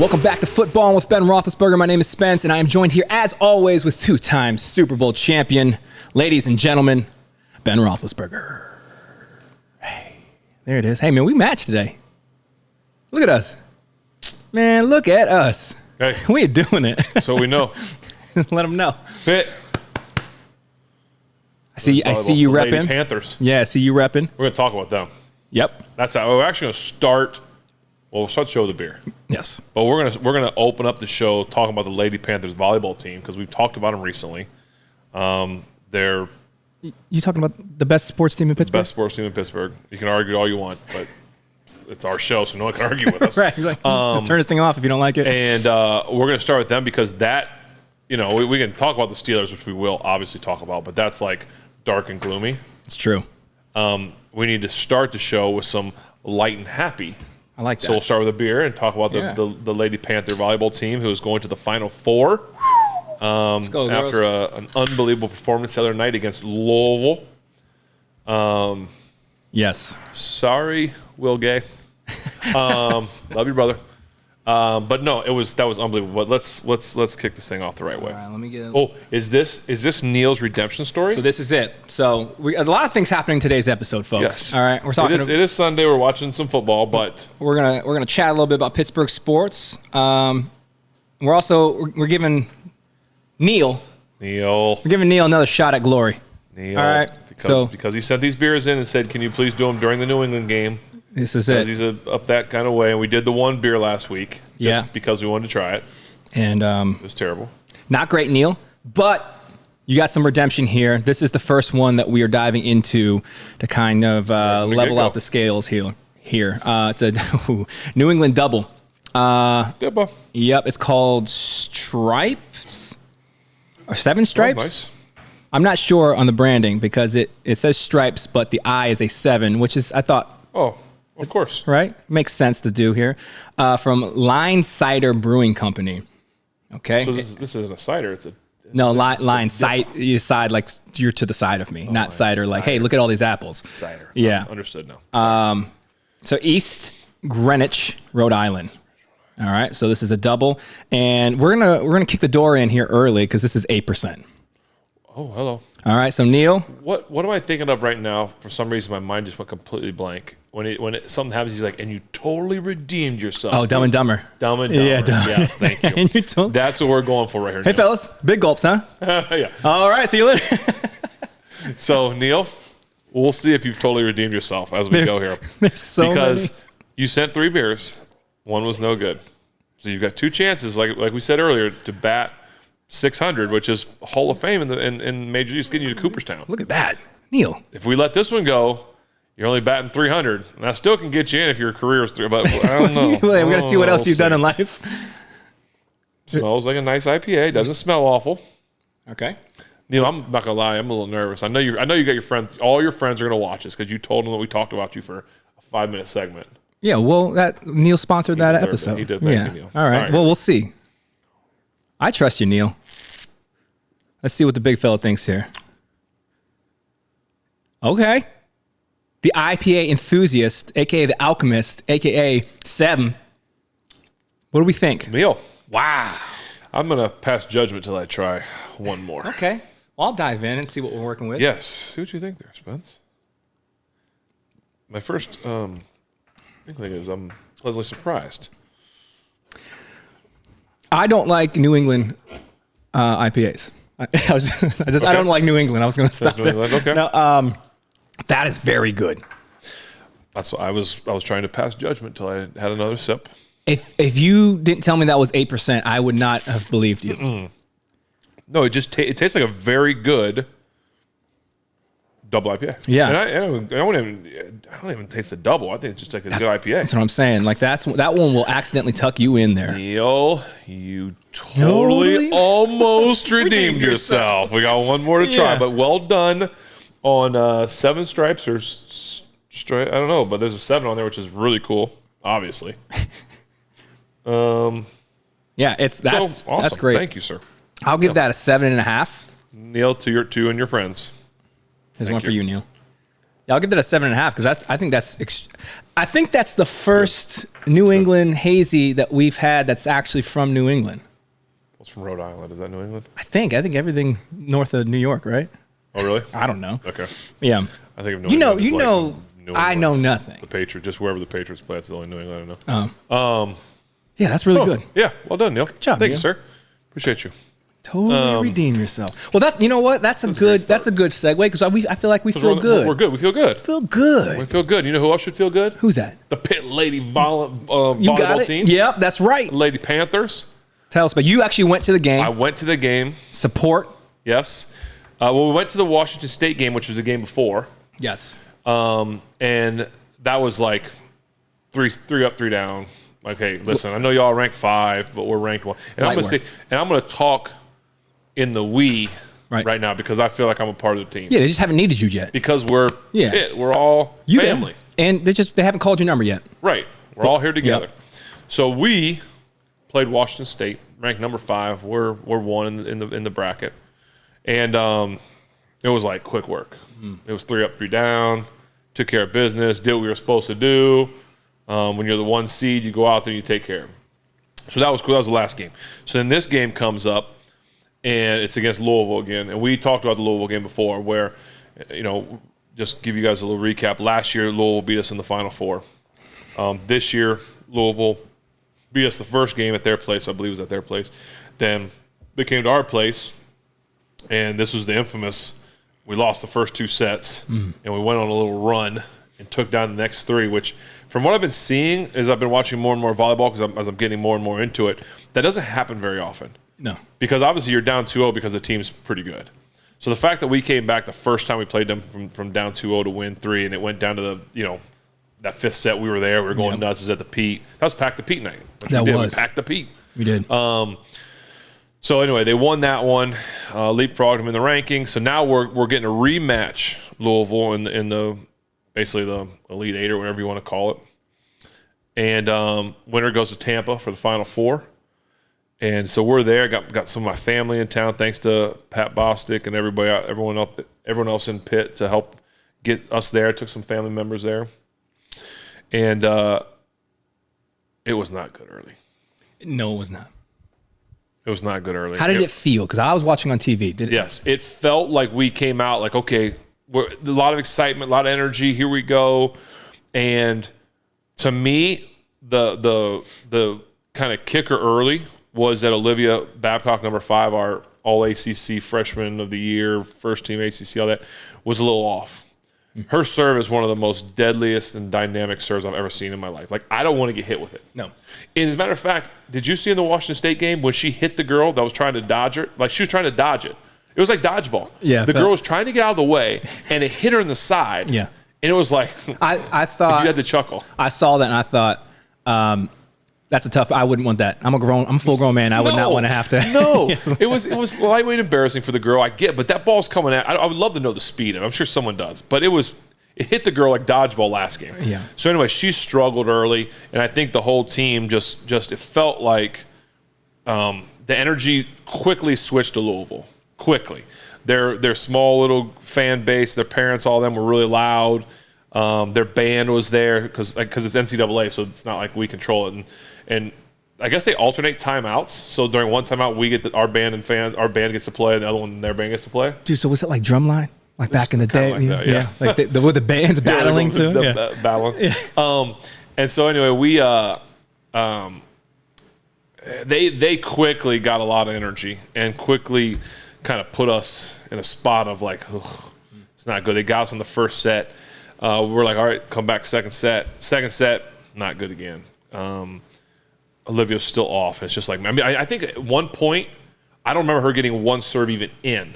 Welcome back to Football with Ben Roethlisberger. My name is Spence, and I am joined here, as always, with two-time Super Bowl champion, ladies and gentlemen, Ben Roethlisberger. Hey, there it is. Hey, man, we matched today. Look at us. Man, look at us. Hey. We are doing it. So we know. Let them know. Pitt. I see you Lady repping. Panthers. Yeah, I see you repping. We're going to talk about them. Yep. That's how we're actually going to start. Well, we'll start the show with the beer. Yes. But we're gonna open up the show talking about the Lady Panthers volleyball team because we've talked about them recently. They're You talking about the best sports team in Pittsburgh? best sports team in Pittsburgh. You can argue all you want, but it's our show, so no one can argue with us. Right. He's like, just turn this thing off if you don't like it. And we're going to start with them because that, we can talk about the Steelers, which we will obviously talk about, but that's like dark and gloomy. It's true. We need to start the show with some light and happy. I like that. So we'll start with a beer and talk about the Lady Panther volleyball team who is going to the Final Four Let's go, after girls. an unbelievable performance the other night against Louisville. Yes. Sorry, Will Gay. Love you, brother. But no, that was unbelievable. But let's kick this thing off the right way. All right, let me get. Oh, is this Neil's redemption story? So this is it. So a lot of things happening in today's episode, folks. Yes. All right, we're talking. It is Sunday. We're watching some football, but We're gonna chat a little bit about Pittsburgh sports. We're giving Neil another shot at glory. Neil. All right. Because he sent these beers in and said, "Can you please do them during the New England game?" This is Because it. he's up that kind of way, and we did the one beer last week. Yeah. Because we wanted to try it. And It was terrible. not great, Neil, but you got some redemption here. This is the first one that we are diving into to kind of level out the scales here. It's a New England double. Dibba. Yep, it's called Stripes or Seven Stripes. Nice. I'm not sure on the branding because it says Stripes, but the I is a 7, which is, I thought, Oh, of course. right? Makes sense to do here. From LineSider Brewing Company. Okay. So this isn't a cider. It's a Line side, you side like you're to the side of me, not cider. Like, hey, look at all these apples. cider. Yeah. Understood now. So East Greenwich, Rhode Island. All right. So this is a double, and we're gonna kick the door in here early because this is 8%. Oh, hello. All right. So Neil, What am I thinking of right now? For some reason, my mind just went completely blank. When something happens, he's like, "And you totally redeemed yourself." oh, Dumb and Dumber. Dumb and Dumber. Yeah, Dumb. Yes, thank you. And you told- That's what we're going for right here. Hey, Neil. fellas, big gulps, huh? Yeah. All right. See you later. So Neil, we'll see if you've totally redeemed yourself as we go here. There's so Because many. you sent 3 beers, one was no good. So you've got 2 chances, like we said earlier, to bat 600, which is Hall of Fame in Major Leagues, getting you to Cooperstown. Look at that, Neil. If we let this one go, you're only batting 300, and that still can get you in if your career is 3. But I don't know. We got to see what else you've done in life. Smells like a nice IPA. Doesn't smell awful. Okay. Neil, I'm not gonna lie, I'm a little nervous. I know you got your friends. All your friends are gonna watch this because you told them that we talked about you for a 5-minute segment. Yeah. Well, that Neil sponsored that deserved it. episode. He did. Thank Yeah. you, Neil. All right. All right. Well, we'll see. I trust you, Neil. Let's see what the big fella thinks here. Okay. The IPA enthusiast, aka the alchemist, aka 7. What do we think? Neil, Wow. I'm gonna pass judgment till I try one more. Okay. Well, I'll dive in and see what we're working with. Yes. See what you think there, Spence. My first inkling is I'm pleasantly surprised. I don't like New England IPAs. I don't like New England. I was going to stop New there. England, okay. No, that is very good. That's what I was trying to pass judgment till I had another sip. If you didn't tell me that was 8%, I would not have believed you. No, it just it tastes like a very good double IPA. Yeah. And I don't even taste the double. I think it's just like a good IPA. That's what I'm saying. Like that one will accidentally tuck you in there. Neil, you totally almost redeemed yourself. We got one more to try, Yeah. but well done on 7 stripes or stripe. I don't know, but there's a 7 on there, which is really cool. Obviously. Yeah, that's awesome. That's great. Thank you, sir. I'll give that a 7.5. Neil, to you and your friends. There's one for you, Neil. Yeah, I'll give that a 7.5 because I think that's the first New England hazy that we've had that's actually from New England. What's from Rhode Island? Is that New England? I think everything north of New York, right? Oh, really? I don't know. Okay. Yeah. I think of New England. New England. I know nothing. The Patriots, just wherever the Patriots play, that's the only New England I know. Yeah, that's really good. Yeah, well done, Neil. Good job, Thank Neil. you, sir. Appreciate you. Totally redeem yourself. Well, you know what? That's a good segue because I feel like we feel good. We're good. We feel good. Feel good. We feel good. You know who else should feel good? Who's that? The Pitt Lady You got volleyball it? team. Yep, that's right. Lady Panthers. Tell us, but you actually went to the game. I went to the game. Support. Yes. Well, we went to the Washington State game, which was the game before. Yes. And that was like three up, 3 down. Okay, listen, I know y'all ranked 5, but we're ranked 1. And I'm gonna talk in the we right now because I feel like I'm a part of the team. Yeah, they just haven't needed you yet. Because we're Pitt. We're all family. And they haven't called your number yet. Right. We're all here together. Yep. So we played Washington State, ranked number 5. We're 1 in the bracket. And it was like quick work. It was 3 up, 3 down, took care of business, did what we were supposed to do. When you're the 1 seed, you go out there and you take care of it. So that was cool. That was the last game. So then this game comes up, and it's against Louisville again. And we talked about the Louisville game before where, just give you guys a little recap. Last year, Louisville beat us in the Final Four. This year, Louisville beat us the first game at their place. I believe it was at their place. Then they came to our place, and this was the infamous, we lost the first 2 sets, and we went on a little run and took down the next 3, which from what I've been seeing as I've been watching more and more volleyball as I'm getting more and more into it, that doesn't happen very often. No. Because obviously you're down 2-0 because the team's pretty good. So the fact that we came back the first time we played them from down 2-0 to win 3, and it went down to the, that 5th set we were there, we were going nuts, it was at the Pete. That was Pack the Pete night. We packed the Pete. We did. So anyway, they won that one, leapfrogged them in the rankings. So now we're getting a rematch, Louisville in the basically the Elite 8 or whatever you want to call it. And winner goes to Tampa for the Final Four. And so we're there. Got some of my family in town, thanks to Pat Bostic and everyone else in Pitt to help get us there. Took some family members there, and it was not good early. No, it was not. It was not good early. How did it feel? Because I was watching on TV. Yes, it felt like we came out like, okay, a lot of excitement, a lot of energy. Here we go. And to me, the kind of kicker early was that Olivia Babcock, number 5, our All-ACC Freshman of the Year, first team ACC, all that, was a little off. Her serve is one of the most deadliest and dynamic serves I've ever seen in my life. Like, I don't want to get hit with it. No. And as a matter of fact, did you see in the Washington State game when she hit the girl that was trying to dodge her? Like, she was trying to dodge it. It was like dodgeball. Yeah. The girl was trying to get out of the way, and it hit her in the side. Yeah. And it was like, I thought you had to chuckle. I saw that and I thought, that's a tough. I wouldn't want that. I'm a full grown man. I would not want to have to. No, it was lightweight embarrassing for the girl. I get, but that ball's coming at. I would love to know the speed. I'm sure someone does, but it hit the girl like dodgeball last game. Yeah. So anyway, she struggled early, and I think the whole team just it felt like the energy quickly switched to Louisville. Quickly, their small little fan base, their parents, all of them were really loud. Their band was there because it's NCAA, so it's not like we control it. And I guess they alternate timeouts. So during one timeout, we get our band gets to play, and the other one their band gets to play. Dude, so was it like Drumline? Like back in the day? Like that, yeah. Like were the bands battling too? Battling. Yeah. And so anyway, they quickly got a lot of energy and quickly kind of put us in a spot of like, it's not good. They got us on the first set. We're like, all right, come back second set. Second set, not good again. Olivia's still off. It's just like, I think at one point, I don't remember her getting one serve even in.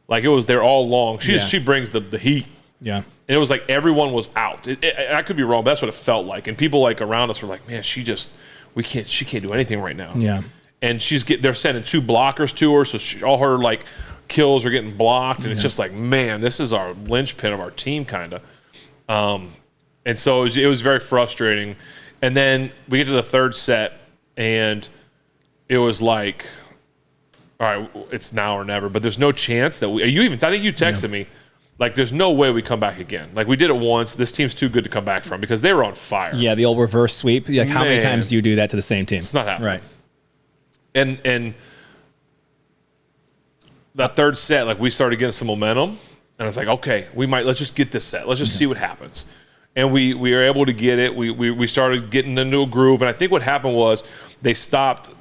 Like it was there all long. She brings the heat. Yeah. And it was like everyone was out. I could be wrong, but that's what it felt like. And people like around us were like, man, she can't do anything right now. Yeah. And they're sending 2 blockers to her, so all her like kills are getting blocked, and it's just like, man, this is our linchpin of our team, kind of. And so it was very frustrating. And then we get to the third set, and it was like, all right, it's now or never. But there's no chance that I think you texted me. Like, there's no way we come back again. Like, we did it once. This team's too good to come back from because they were on fire. Yeah, the old reverse sweep. Like, how many times do you do that to the same team? It's not happening. Right. And that third set, like, we started getting some momentum. And I was like, okay, let's just get this set. Let's just see what happens. And we were able to get it. We started getting into a groove. And I think what happened was they started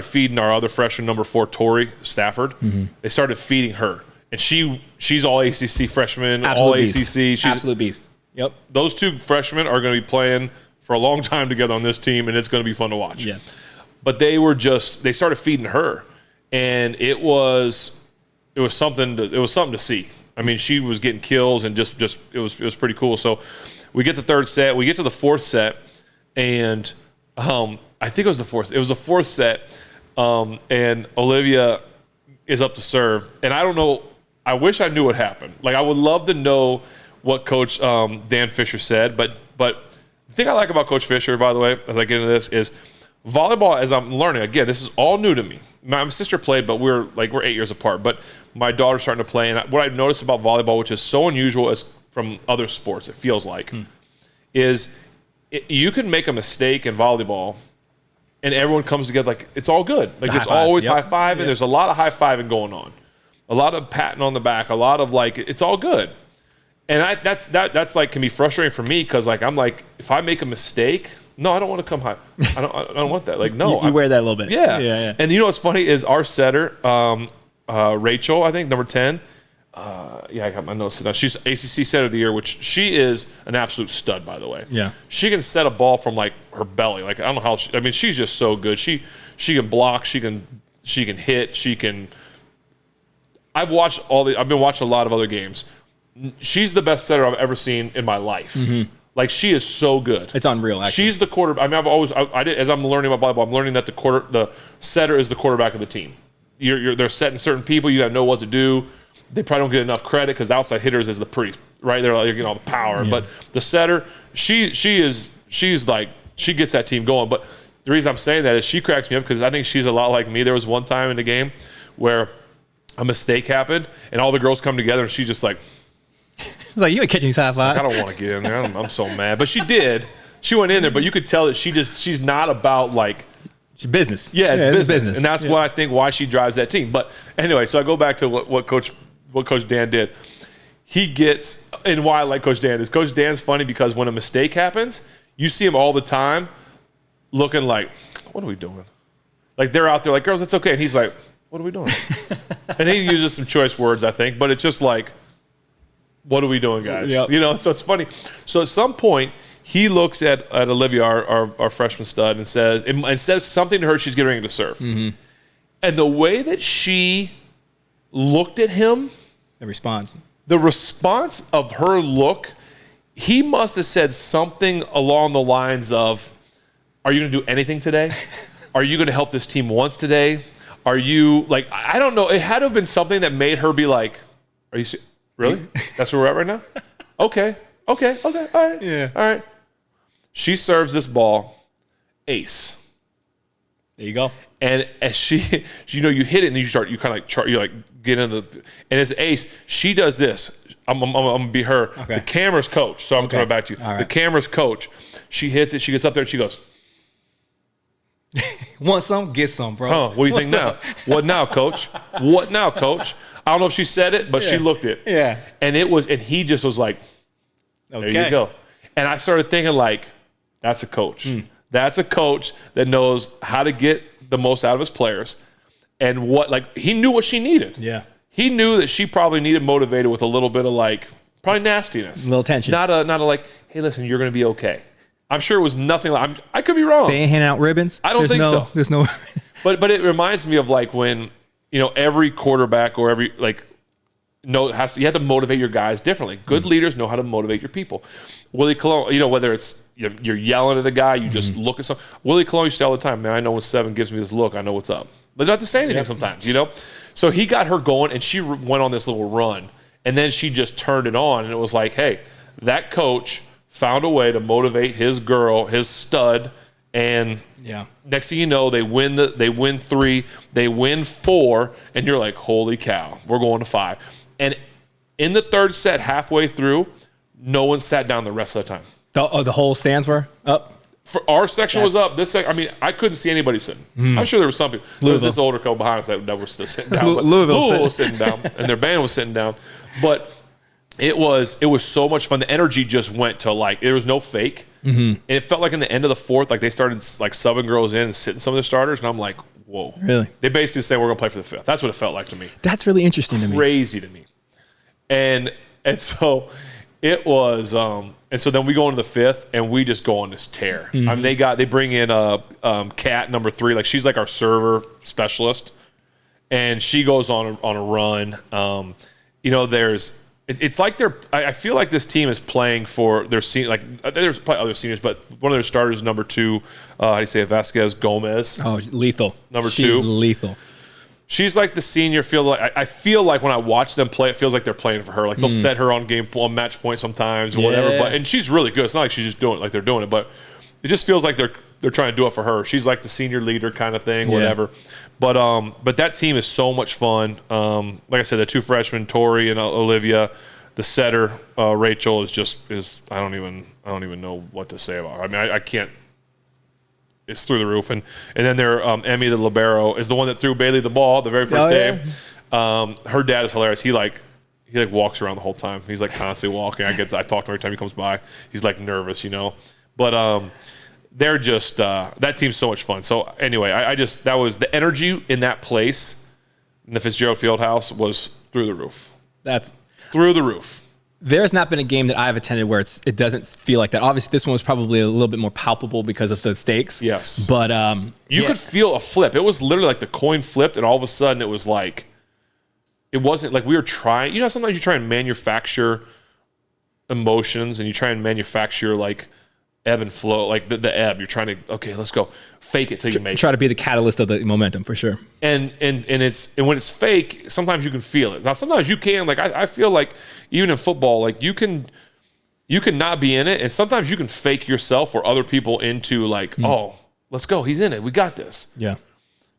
feeding our other freshman, number 4, Tori Stafford. They started feeding her. And she's all ACC freshman, all ACC. She's absolute beast. Yep. Those 2 freshmen are going to be playing for a long time together on this team, and it's going to be fun to watch. Yes. But they started feeding her, and it was something to see. I mean, she was getting kills, and just it was pretty cool. So we get the third set, we get to the fourth set, and I think it was the fourth. It was the fourth set, and Olivia is up to serve, and I don't know. I wish I knew what happened. Like, I would love to know what Coach Dan Fisher said, but the thing I like about Coach Fisher, by the way, as I get into this, is volleyball, as I'm learning, again, this is all new to me. My sister played, but we're 8 years apart, but my daughter's starting to play, and what I've noticed about volleyball, which is so unusual as from other sports, it feels like, is you can make a mistake in volleyball, and everyone comes together like it's all good. Like, it's always high-fiving. There's a lot of high-fiving going on. A lot of patting on the back, a lot of like, it's all good. And that's like, can be frustrating for me because like, I'm like, if I make a mistake, no, I don't want to come high. I don't want that. Like, no. You wear that a little bit. Yeah. And you know what's funny is our setter, Rachel, I think, number 10. I got my notes down. She's ACC setter of the year, which she is an absolute stud, by the way. Yeah. She can set a ball from like her belly. Like, I don't know how, she's just so good. She can block, she can hit, she can. I've been watching a lot of other games. She's the best setter I've ever seen in my life. Like, she is so good. It's unreal, actually. She's the quarterback. As I'm learning about volleyball, I'm learning that the setter is the quarterback of the team. They're setting certain people. You got to know what to do. They probably don't get enough credit because the outside hitters is the priest, right? They're like, the power. Yeah. But the setter, she's like, she gets that team going. But the reason I'm saying that is she cracks me up because I think she's a lot like me. There was one time in the game where a mistake happened, and all the girls come together, and she's just like, it's like, you ain't catching these high five. I don't want to get in there. I'm so mad. But she did. She went in there, but you could tell that she's not about like, it's business. Yeah, it's business. And that's why I think why she drives that team. But anyway, so I go back to what Coach Dan did. He gets, and why I like Coach Dan is Coach Dan's funny because when a mistake happens, you see him all the time looking like, what are we doing? Like, they're out there like, girls, it's okay. And he's like, what are we doing? And he uses some choice words, I think, but it's just like, what are we doing, guys? Yep. So it's funny. So at some point, he looks at Olivia, our freshman stud, and says something to her she's getting ready to serve. And the way that she looked at him, the response of her look, he must have said something along the lines of, are you going to do anything today? Are you going to help this team once today? Are you, like, I don't know. It had to have been something that made her be like, are you really? That's where we're at right now? Okay. All right. Yeah. All right. She serves this ball, ace. There you go. And as you hit it and you kind of get in and as ace, she does this. I'm going to be her. Okay. The camera's coach. So I'm coming back to you. All right. The camera's coach. She hits it. She gets up there and she goes, want some? Get some, bro. Huh, what do you think now? What now, coach? What now, coach? I don't know if she said it, but she looked it. Yeah. And he just was like, there you go. And I started thinking like, that's a coach. That's a coach that knows how to get the most out of his players. And he knew what she needed. Yeah. He knew that she probably needed motivated with a little bit of like, probably nastiness. A little tension. Not a like, hey, listen, you're going to be okay. I'm sure it was nothing like, I could be wrong. They ain't handing out ribbons? I don't think so. There's no. But it reminds me of like when, every quarterback or every you have to motivate your guys differently. Good leaders know how to motivate your people. Willie Colon, whether it's you're yelling at a guy, you just look at something. Willie Colon used to say all the time, man, I know when 7 gives me this look, I know what's up. But they don't have to say anything sometimes, So he got her going, and she went on this little run. And then she just turned it on, and it was like, hey, that coach found a way to motivate his girl, his stud, and next thing you know, they win 3, they win 4, and you're like, holy cow, we're going to 5. And In the third set, halfway through, no one sat down the rest of the time. The whole stands were up? For our section was up. This section, I mean, I couldn't see anybody sitting. I'm sure there was some people. There was this older couple behind us that were still sitting down. But Louisville was sitting down, and their band was sitting down. But it was so much fun. The energy just went to like, there was no fake. And it felt like in the end of the fourth, like they started like subbing girls in and sitting some of their starters. And I'm like, whoa. Really? They basically said, we're going to play for the fifth. That's what it felt like to me. That's really interesting to me. Crazy to me. And so it was, and so then we go into the fifth and we just go on this tear. I mean, they bring in Kat number 3. Like she's like our server specialist. And she goes on a run. You know, it's like I feel like this team is playing for their senior, like there's probably other seniors, but one of their starters is number 2. How do you say it? Vasquez Gomez. Oh, lethal. Number She's 2. Lethal. She's like the senior. I feel like when I watch them play, it feels like they're playing for her. Like they'll set her on match point sometimes or whatever. And she's really good. It's not like she's just doing it like they're doing it, but it just feels like they're trying to do it for her. She's like the senior leader kind of thing, whatever. But that team is so much fun. Like I said, the 2 freshmen, Tori and Olivia. The setter, Rachel, is I don't even know what to say about her. I mean, I can't. It's through the roof, and then there, Emmy the libero is the one that threw Bailey the ball the very first day. Her dad is hilarious. He walks around the whole time. He's like constantly walking. I talk to him every time he comes by. He's like nervous, you know. But they're just that team's so much fun. So anyway, that was the energy in that place in the Fitzgerald Fieldhouse was through the roof. That's through the roof. There's not been a game that I've attended where it doesn't feel like that. Obviously, this one was probably a little bit more palpable because of the stakes. Yes. But you could feel a flip. It was literally like the coin flipped, and all of a sudden it was like, it wasn't like we were trying. You know, sometimes you try and manufacture emotions and you try and manufacture like ebb and flow, like the ebb. You're trying to, okay, let's go. Fake it till you make it. Try to be the catalyst of the momentum for sure. And when it's fake, sometimes you can feel it. Now sometimes you can, like I feel like even in football, like you can not be in it, and sometimes you can fake yourself or other people into like, oh, let's go, he's in it, we got this. Yeah.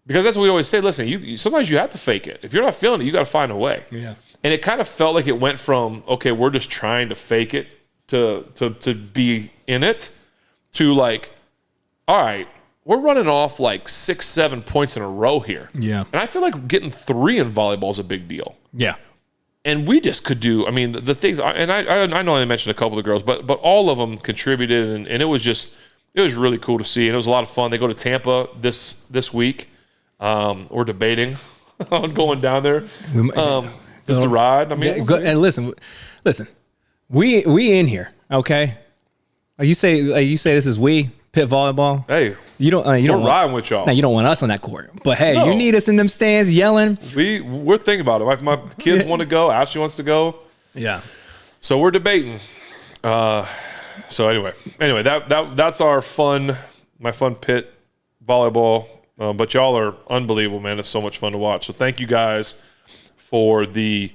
Because that's what we always say. Listen, sometimes you have to fake it. If you're not feeling it, you got to find a way. Yeah. And it kind of felt like it went from, okay, we're just trying to fake it to be in it, to like, all right, we're running off like 6-7 points in a row here. Yeah. And I feel like getting 3 in volleyball is a big deal. Yeah. And we just could do, I mean, the things, and I know I mentioned a couple of the girls, but all of them contributed, and it was really cool to see, and it was a lot of fun. They go to Tampa this week. We're debating on going down there. Just to ride. I mean, and listen, we in here, okay? You say this is Pitt volleyball. Hey, you don't riding with y'all. Now you don't want us on that court, but hey, you need us in them stands yelling. We're thinking about it. My kids want to go. Ashley wants to go. Yeah. So we're debating. So anyway, that's our my fun Pitt volleyball. But y'all are unbelievable, man. It's so much fun to watch. So thank you guys for the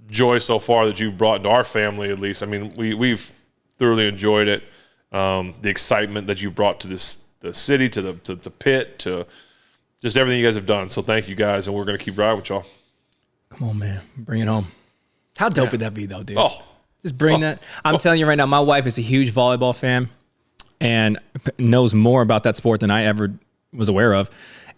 joy so far that you've brought into our family, at least. I mean, we've thoroughly enjoyed it. The excitement that you've brought to the city, to Pitt, to just everything you guys have done. So thank you guys, and we're going to keep riding with y'all. Come on, man. Bring it home. How dope would that be, though, dude? Oh. Just bring that. I'm telling you right now, my wife is a huge volleyball fan and knows more about that sport than I ever was aware of.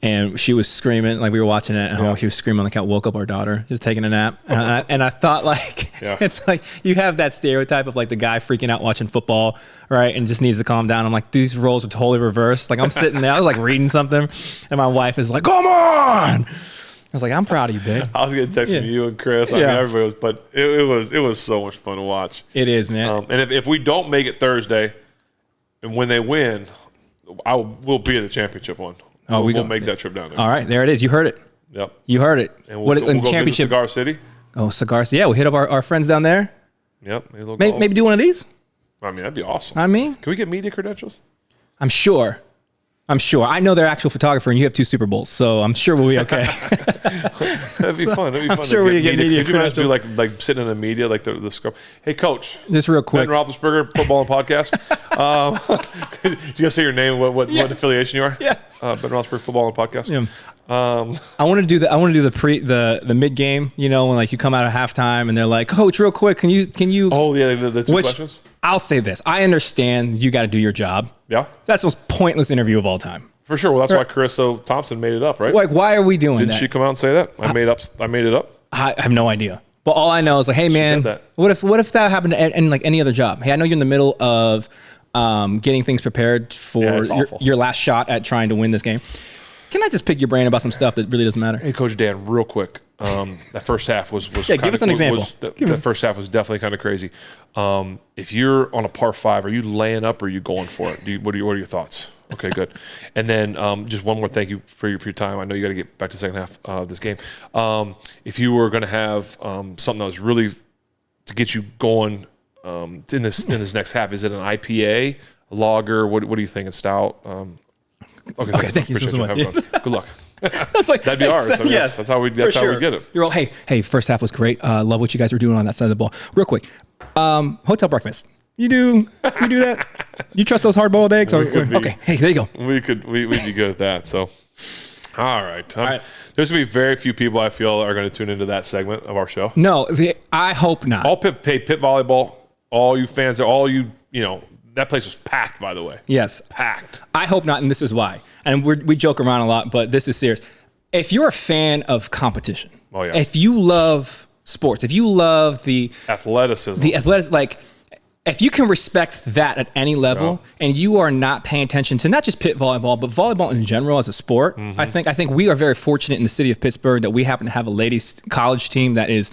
And she was screaming, like we were watching it at home. She was screaming on the couch, woke up our daughter, just taking a nap. And I thought, like, it's like you have that stereotype of like the guy freaking out watching football, right? And just needs to calm down. I'm like, these roles are totally reversed. Like I'm sitting there, I was like reading something, and my wife is like, come on. I was like, I'm proud of you, babe. I was getting texts from you and Chris. I mean, everybody was, but it was so much fun to watch. It is, man. And if we don't make it Thursday, and when they win, we'll be at the championship one. We'll make that trip down there. All right, there it is. You heard it. Yep. You heard it. And we'll go visit Cigar City. Oh, Cigar City. Yeah, we'll hit up our friends down there. Yep. Maybe do one of these. I mean, that'd be awesome. I mean, can we get media credentials? I'm sure. I know they're actual photographer, and you have 2 Super Bowls, so I'm sure we'll be okay. That'd be fun. I'm sure we can get media credentials. Do like sitting in the media, like the scrub. Hey, Coach. Just real quick. Ben Roethlisberger, Footballin podcast. You guys say your name? What affiliation you are? Yes. Ben Roethlisberger, Footballin podcast. Yeah. I want to do the mid game. You know, when like you come out of halftime and they're like, "Coach, real quick, can you?" Oh yeah, the two questions. I'll say this: I understand you got to do your job. Yeah, that's the most pointless interview of all time. For sure. Well, that's why Carissa Thompson made it up, right? Like, why are we doing that? Didn't she come out and say that? I made it up. I have no idea. But all I know is like, hey man, what if that happened in like any other job? Hey, I know you're in the middle of getting things prepared for your last shot at trying to win this game. Can I just pick your brain about some stuff that really doesn't matter? Hey, Coach Dan, real quick. That first half was yeah. Give us an example. The first half was definitely kind of crazy. If you're on a par 5, are you laying up or are you going for it? What are your thoughts? Okay, good. And then just one more thank you for your time. I know you got to get back to the second half of this game. If you were going to have something that was really to get you going in this next half, is it an IPA, a lager? What do you think? It's stout. Okay, thank you so much. Good luck. That's like that'd be ours. I mean, yes, that's how we get it. You're all hey. First half was great. Love what you guys were doing on that side of the ball. Real quick, hotel breakfast. You do that? You trust those hard-boiled eggs? Okay. Hey, there you go. We'd be good at that. So, all right. There's gonna be very few people I feel are going to tune into that segment of our show. No, I hope not. All Pitt Volleyball. All you fans, that place was packed. By the way, yes, packed. I hope not, and this is why. And we joke around a lot, but this is serious. If you're a fan of competition, if you love sports, if you love the athleticism, like. If you can respect that at any level, and you are not paying attention to not just Pitt volleyball, but volleyball in general as a sport, I think we are very fortunate in the city of Pittsburgh that we happen to have a ladies college team that is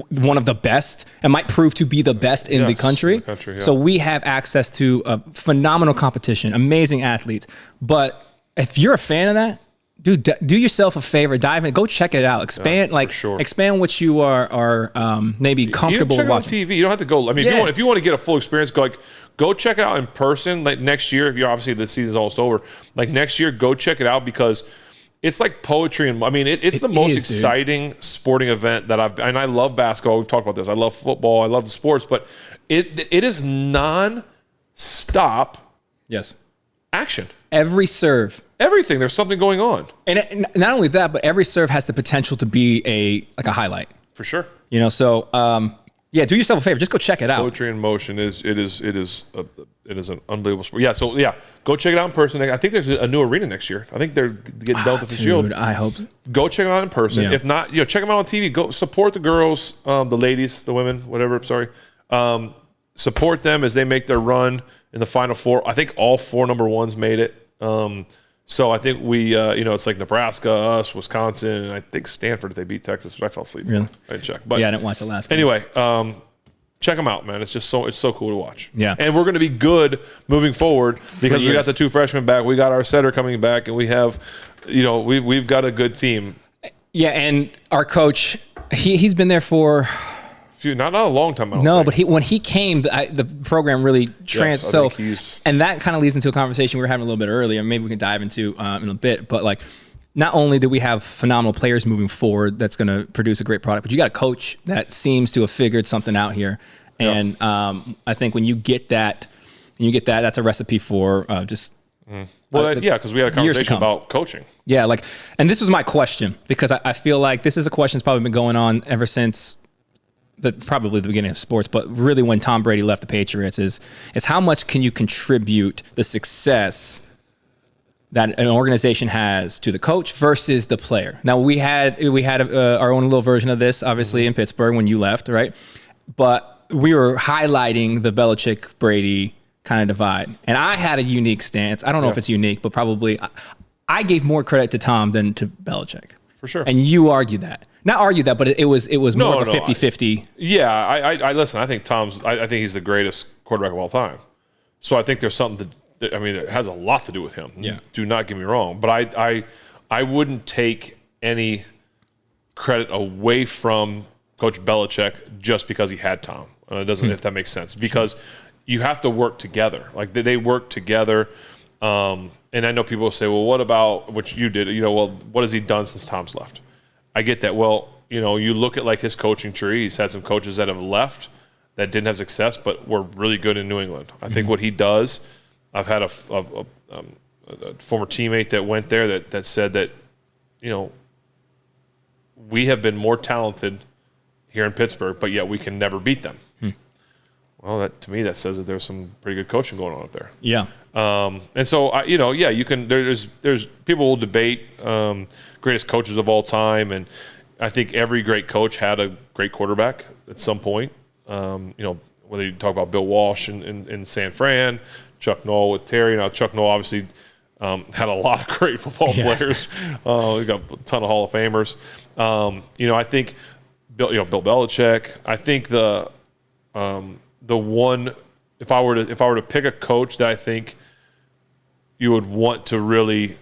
one of the best and might prove to be the best in the country. So we have access to a phenomenal competition, amazing athletes. But if you're a fan of that, dude, do yourself a favor, dive in, go check it out, expand expand what you are maybe comfortable check watching. It on TV. You don't have to go. I mean, if you want to get a full experience, go check it out in person. Like next year, if you obviously the season's almost over. Like next year, go check it out because it's like poetry, and I mean, it's the most exciting sporting event that and I love basketball. We've talked about this. I love football. I love the sports, but it is non-stop. Yes. Action. Every serve. Everything. There's something going on. And not only that, but every serve has the potential to be a highlight. For sure. So do yourself a favor. Just go check it out. Poetry in motion is an unbelievable sport. Yeah, so go check it out in person. I think there's a new arena next year. I think they're getting built at the Field. I hope so. Go check it out in person. Yeah. If not, check them out on TV. Go support the girls, the ladies, the women, whatever. Sorry. Support them as they make their run in the Final Four. I think all 4 number 1s made it. So I think we, it's like Nebraska, us, Wisconsin, and I think Stanford if they beat Texas, which I fell asleep. Really? I didn't check. But I didn't watch the last game. Anyway, check them out, man. It's so cool to watch. Yeah. And we're going to be good moving forward because we got the 2 freshmen back. We got our setter coming back, and we have, we've got a good team. Yeah, and our coach, he's been there for... Not a long time. But when he came, the program really and that kind of leads into a conversation we were having a little bit earlier. Maybe we can dive into in a bit. But not only do we have phenomenal players moving forward, that's going to produce a great product, but you got a coach that seems to have figured something out here. And I think when you get that, that's a recipe for just. Because we had a conversation about coaching. Yeah, and this was my question because I feel like this is a question that's probably been going on ever since. Probably the beginning of sports, but really when Tom Brady left the Patriots is how much can you contribute the success that an organization has to the coach versus the player. Now we had our own little version of this, obviously in Pittsburgh when you left, right? But we were highlighting the Belichick Brady kind of divide, and I had a unique stance. I don't know if it's unique, but probably I gave more credit to Tom than to Belichick. For sure. And you argued that. Not argued that, but it was more of a 50-50. Yeah, I listen. I think I think he's the greatest quarterback of all time. So I think there's something it has a lot to do with him. Yeah. Do not get me wrong, but I wouldn't take any credit away from Coach Belichick just because he had Tom. It doesn't, if that makes sense, because you have to work together. Like they work together. And I know people will say, well, what about what you did? What has he done since Tom's left? I get that. Well, you look at his coaching tree. He's had some coaches that have left that didn't have success, but were really good in New England. I think what he does, I've had a former teammate that went there that said that we have been more talented here in Pittsburgh, but yet we can never beat them. Well, to me, that says that there's some pretty good coaching going on up there. Yeah. And so, you can. There's people will debate greatest coaches of all time, and I think every great coach had a great quarterback at some point. Whether you talk about Bill Walsh in San Fran, Chuck Noll with Terry. Now, Chuck Noll obviously had a lot of great football players. We got a ton of Hall of Famers. I think Bill Belichick. I think the one, if I were to pick a coach that I think you would want to really,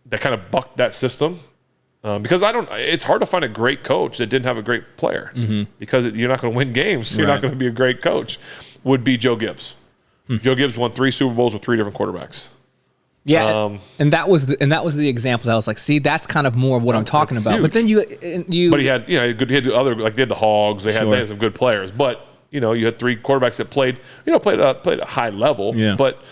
that kind of bucked that system, because it's hard to find a great coach that didn't have a great player, because you're not going to win games. You're not going to be a great coach. Would be Joe Gibbs. Joe Gibbs won 3 Super Bowls with 3 different quarterbacks. Yeah, and that was the example. I was like, see, that's kind of more of what I'm talking about. Huge. But then you. But he had other, like they had the Hogs. They had some good players, but you had 3 quarterbacks that played at a high level. Yeah. But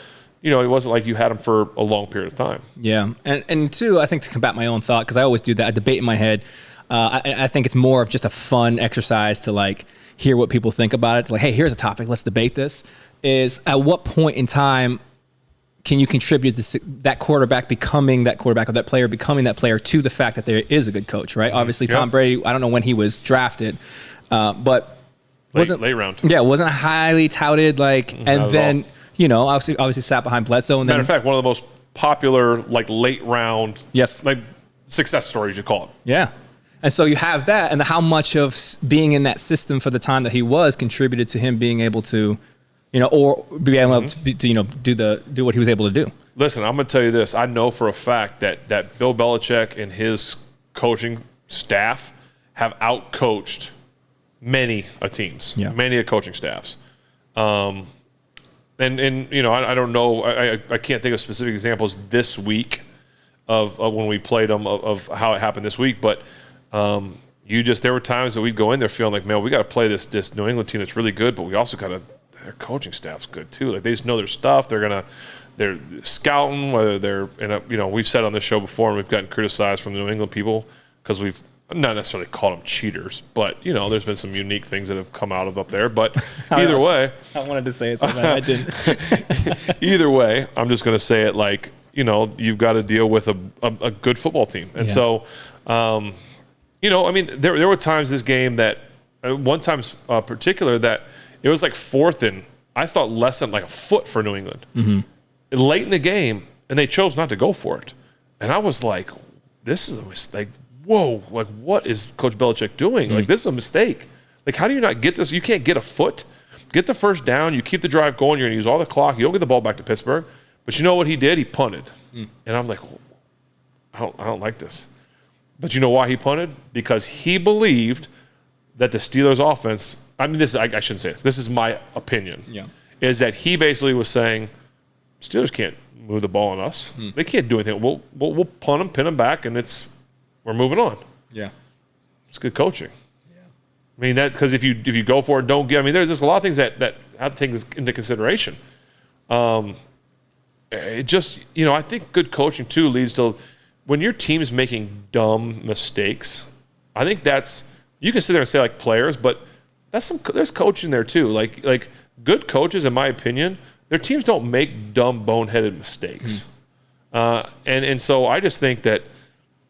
it wasn't like you had them for a long period of time. Yeah, and two, I think to combat my own thought, because I always do that, I debate in my head. I think it's more of just a fun exercise to like hear what people think about it. Like, hey, here's a topic, let's debate this. Is at what point in time can you contribute that quarterback becoming that quarterback, or that player becoming that player, to the fact that there is a good coach, right? Obviously, Tom Brady, I don't know when he was drafted, but late round. Yeah, wasn't highly touted, and then obviously sat behind Bledsoe. And matter of fact, one of the most popular late round, success stories, you call it. Yeah, and so you have that, and how much of being in that system for the time that he was contributed to him being able to. Or be able to do what he was able to do. Listen, I'm going to tell you this. I know for a fact that Bill Belichick and his coaching staff have outcoached many teams, many coaching staffs. I don't know. I can't think of specific examples this week of when we played them of how it happened this week, but there were times that we'd go in there feeling like, man, we got to play this New England team that's really good, but we also got to. Their coaching staff's good too. Like, they just know their stuff. They're scouting, whether they're we've said on this show before, and we've gotten criticized from the New England people because we've not necessarily called them cheaters, but there's been some unique things that have come out of up there. But either way, I wanted to say it so bad, I didn't. Either way, I'm just going to say it like you've got to deal with a good football team, and so there were times this game that one time particular that. It was like 4th and I thought less than like a foot for New England. Late in the game, and they chose not to go for it. And I was like, this is a mistake. Whoa, like what is Coach Belichick doing? Like, this is a mistake. Like, how do you not get this? You can't get a foot. Get the first down. You keep the drive going. You're going to use all the clock. You don't get the ball back to Pittsburgh. But you know what he did? He punted. And I'm like, I don't like this. But you know why he punted? Because he believed that the Steelers offense – I shouldn't say this. This is my opinion. Yeah. Is that he basically was saying, Steelers can't move the ball on us. They can't do anything. We'll punt them, pin them back, and we're moving on. Yeah. It's good coaching. Yeah. I mean, because if you go for it, don't get. I mean, there's just a lot of things that have to take this into consideration. It just I think good coaching too leads to when your team's making dumb mistakes. I think you can sit there and say like players, but there's coaching there too. Like good coaches, in my opinion, their teams don't make dumb, boneheaded mistakes. And so I just think that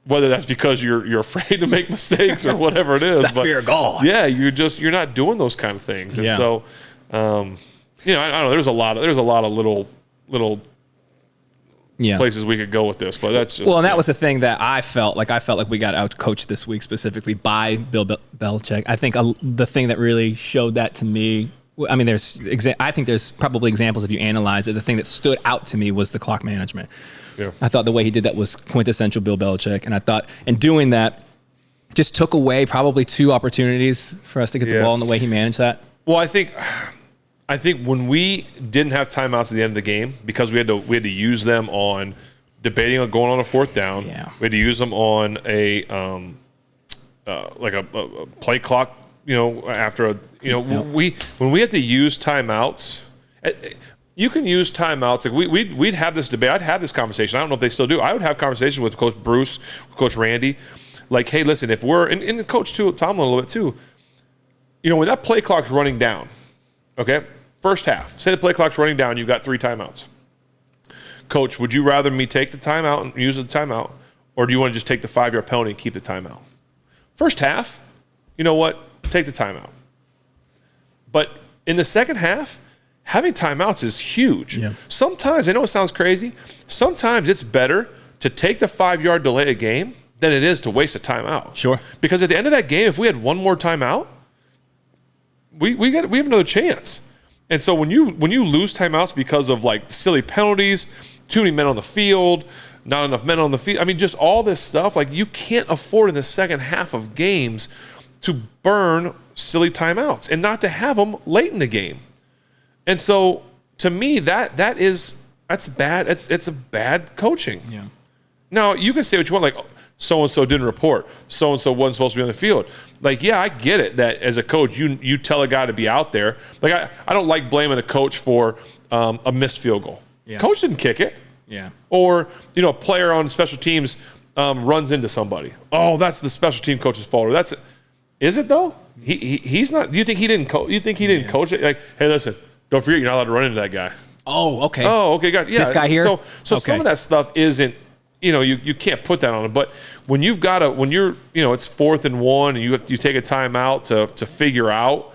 whether that's because you're afraid to make mistakes or whatever it is, it's that fear of God. Yeah, you're not doing those kind of things. And so I don't know. There's a lot of little places we could go with this, but that's just and that was the thing that I felt like we got out-coached this week specifically by Bill Belichick. I think the thing that really showed that to me, I mean, I think there's probably examples if you analyze it. The thing that stood out to me was the clock management. Yeah. I thought the way he did that was quintessential Bill Belichick, and I thought in doing that just took away probably 2 opportunities for us to get the ball in the way he managed that. Well, I think when we didn't have timeouts at the end of the game because we had to use them on debating on going on a 4th down. Yeah. We had to use them on a play clock. After when we had to use timeouts, you can use timeouts. Like we'd have this debate. I'd have this conversation. I don't know if they still do. I would have conversations with Coach Bruce, Coach Randy. Like, hey, listen, if we're, and Coach Tomlin a little bit too, when that play clock's running down, okay, first half, say the play clock's running down, you've got 3 timeouts. Coach, would you rather me take the timeout and use the timeout, or do you want to just take the 5-yard penalty and keep the timeout? First half, you know what? Take the timeout. But in the second half, having timeouts is huge. Yeah. Sometimes, I know it sounds crazy, sometimes it's better to take the 5-yard delay a game than it is to waste a timeout. Sure. Because at the end of that game, if we had one more timeout, we have another chance. And so when you lose timeouts because of like silly penalties, too many men on the field, not enough men on the field, I mean, just all this stuff, like you can't afford in the second half of games to burn silly timeouts and not to have them late in the game. And so to me, that's bad. It's a bad coaching. Yeah. Now you can say what you want, like so-and-so didn't report, so-and-so wasn't supposed to be on the field. Like, yeah, I get it that as a coach, you tell a guy to be out there. Like, I don't like blaming a coach for a missed field goal. Yeah. Coach didn't kick it. Yeah. Or, a player on special teams runs into somebody. Oh, that's the special team coach's fault. Or that's it. Is it, though? He's not. You think he didn't coach? You think he didn't coach it? Like, hey, listen, don't forget you're not allowed to run into that guy. Oh, okay. Oh, okay, got it. Yeah. This guy here? So some of that stuff isn't, you can't put that on it. But when you're, it's 4th and 1 and you take a timeout to figure out,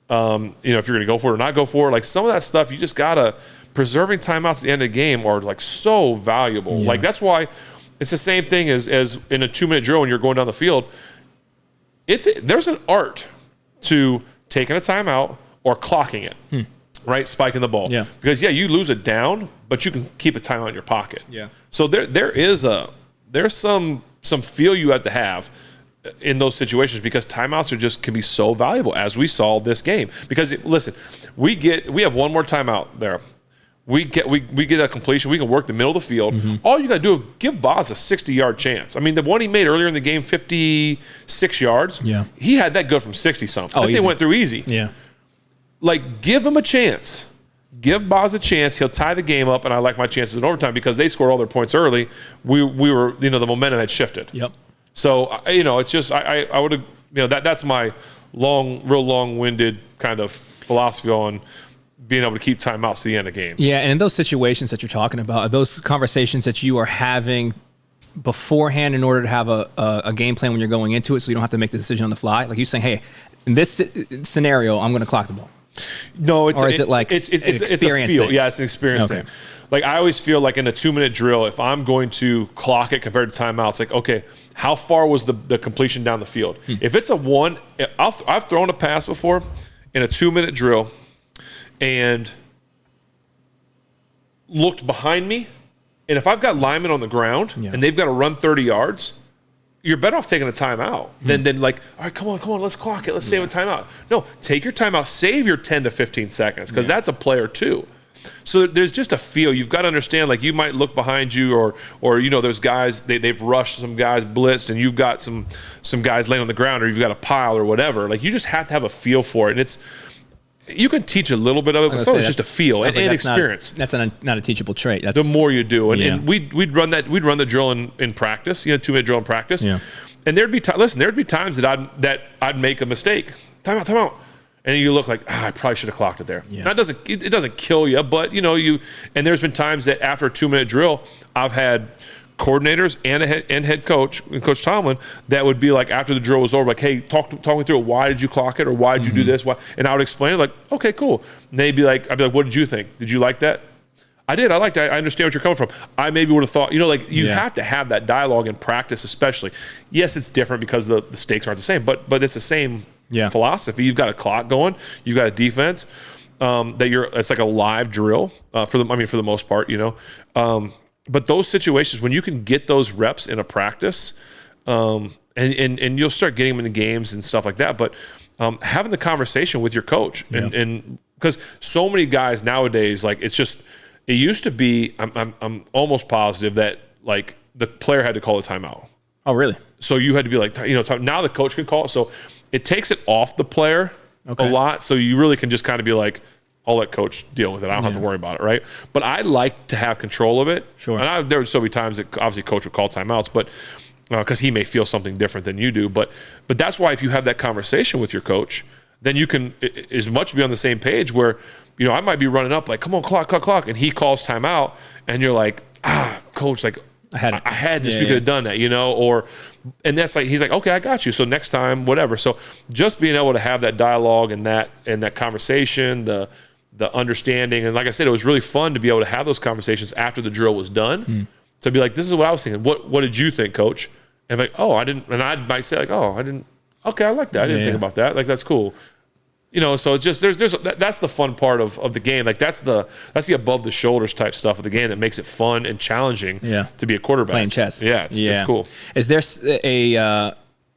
if you're going to go for it or not go for it, like some of that stuff, you just got to, preserving timeouts at the end of the game are like so valuable. Yeah. Like that's why it's the same thing as in a 2-minute drill when you're going down the field. There's an art to taking a timeout or clocking it. Right, spiking the ball. Yeah. Because you lose it down, but you can keep a timeout in your pocket. Yeah. So there's some feel you have to have in those situations because timeouts can be so valuable as we saw this game. Because listen, we have one more timeout there. We get that completion. We can work the middle of the field. Mm-hmm. All you got to do is give Boz a 60-yard chance. I mean, the one he made earlier in the game, 56 yards. Yeah. He had that good from 60-something. Oh, that thing went through easy. Yeah. Like, give him a chance. Give Boz a chance. He'll tie the game up, and I like my chances in overtime because they scored all their points early. We were, the momentum had shifted. Yep. So, it's just I would have, that's my real long-winded kind of philosophy on being able to keep timeouts to the end of games. Yeah, and in those situations that you're talking about, those conversations that you are having beforehand in order to have a game plan when you're going into it so you don't have to make the decision on the fly, like you're saying, hey, in this scenario, I'm going to clock the ball. No, it's a feel. Thing? Yeah, it's an experience thing. Like I always feel like in a 2-minute drill, if I'm going to clock it compared to timeouts, like okay, how far was the completion down the field? If it's a 1, I've thrown a pass before in a 2-minute drill and looked behind me, and if I've got linemen on the ground and they've got to run 30 yards. You're better off taking a timeout than like, all right, come on, let's clock it. Let's save a timeout. No, take your timeout. Save your 10 to 15 seconds because that's a play or two. So there's just a feel. You've got to understand, like you might look behind you or there's guys, they've rushed some guys, blitzed, and you've got some guys laying on the ground or you've got a pile or whatever. Like you just have to have a feel for it. And you can teach a little bit of it, but some of it's just a feel and experience. That's not a teachable trait. That's the more you do. And we'd run the drill in practice, 2-minute drill in practice. Yeah. And there'd be times that I'd make a mistake. Timeout. And you look like, I probably should have clocked it there. Yeah. That doesn't kill you, but and there's been times that after a 2-minute drill, I've had coordinators and head coach, Coach Tomlin, that would be like after the drill was over, like, hey, talk me through it. Why did you clock it, or why did you do this? Why? And I would explain it, like, okay, cool. And I'd be like, what did you think? Did you like that? I did. I liked it. I understand what you're coming from. I maybe would have thought, you have to have that dialogue in practice, especially. Yes, it's different because the stakes aren't the same, but it's the same philosophy. You've got a clock going. You've got a defense it's like a live drill for the most part, But those situations, when you can get those reps in a practice, and you'll start getting them into games and stuff like that. But having the conversation with your coach, and because so many guys nowadays, like it used to be, I'm almost positive that like the player had to call a timeout. Oh, really? So you had to be like, now the coach can call it. So it takes it off the player a lot. So you really can just kind of be like, I'll let coach deal with it. I don't have to worry about it, right? But I like to have control of it. Sure. And there would still be times that obviously coach would call timeouts, but because he may feel something different than you do. But that's why if you have that conversation with your coach, then you can as much be on the same page where, I might be running up like, come on, clock, and he calls timeout, and you're like, coach, like, I had this. We could have done that, and that's like, he's like, okay, I got you. So next time, whatever. So just being able to have that dialogue and that conversation, the understanding. And like I said, it was really fun to be able to have those conversations after the drill was done. To be like, this is what I was thinking. What did you think, coach? And like, I didn't. And I might say like, I didn't. Okay, I like that. I didn't think about that. Like, that's cool. So it's just that's the fun part of the game. Like that's the above the shoulders type stuff of the game that makes it fun and challenging to be a quarterback. Playing chess. Yeah, it's cool. Is there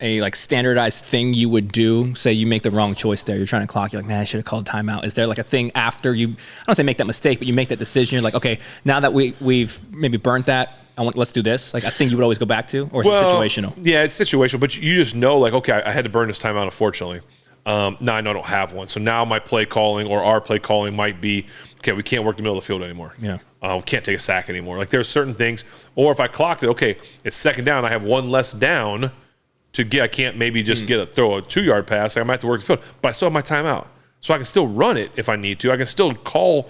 a like standardized thing you would do? Say you make the wrong choice there. You're trying to clock. You're like, man, I should have called timeout. Is there like a thing after you? I don't say make that mistake, but you make that decision. You're like, okay, now that we've maybe burnt that, let's do this. Like a thing you would always go back to, or is it situational? Yeah, it's situational. But you just know, like, okay, I had to burn this timeout, unfortunately. Now I know I don't have one. So now my play calling or our play calling might be, okay, we can't work the middle of the field anymore. Yeah. We can't take a sack anymore. Like there's certain things. Or if I clocked it, okay, it's second down. I have one less down to get. I can't maybe just throw a 2-yard pass. I might have to work the field. But I still have my timeout. So I can still run it if I need to. I can still call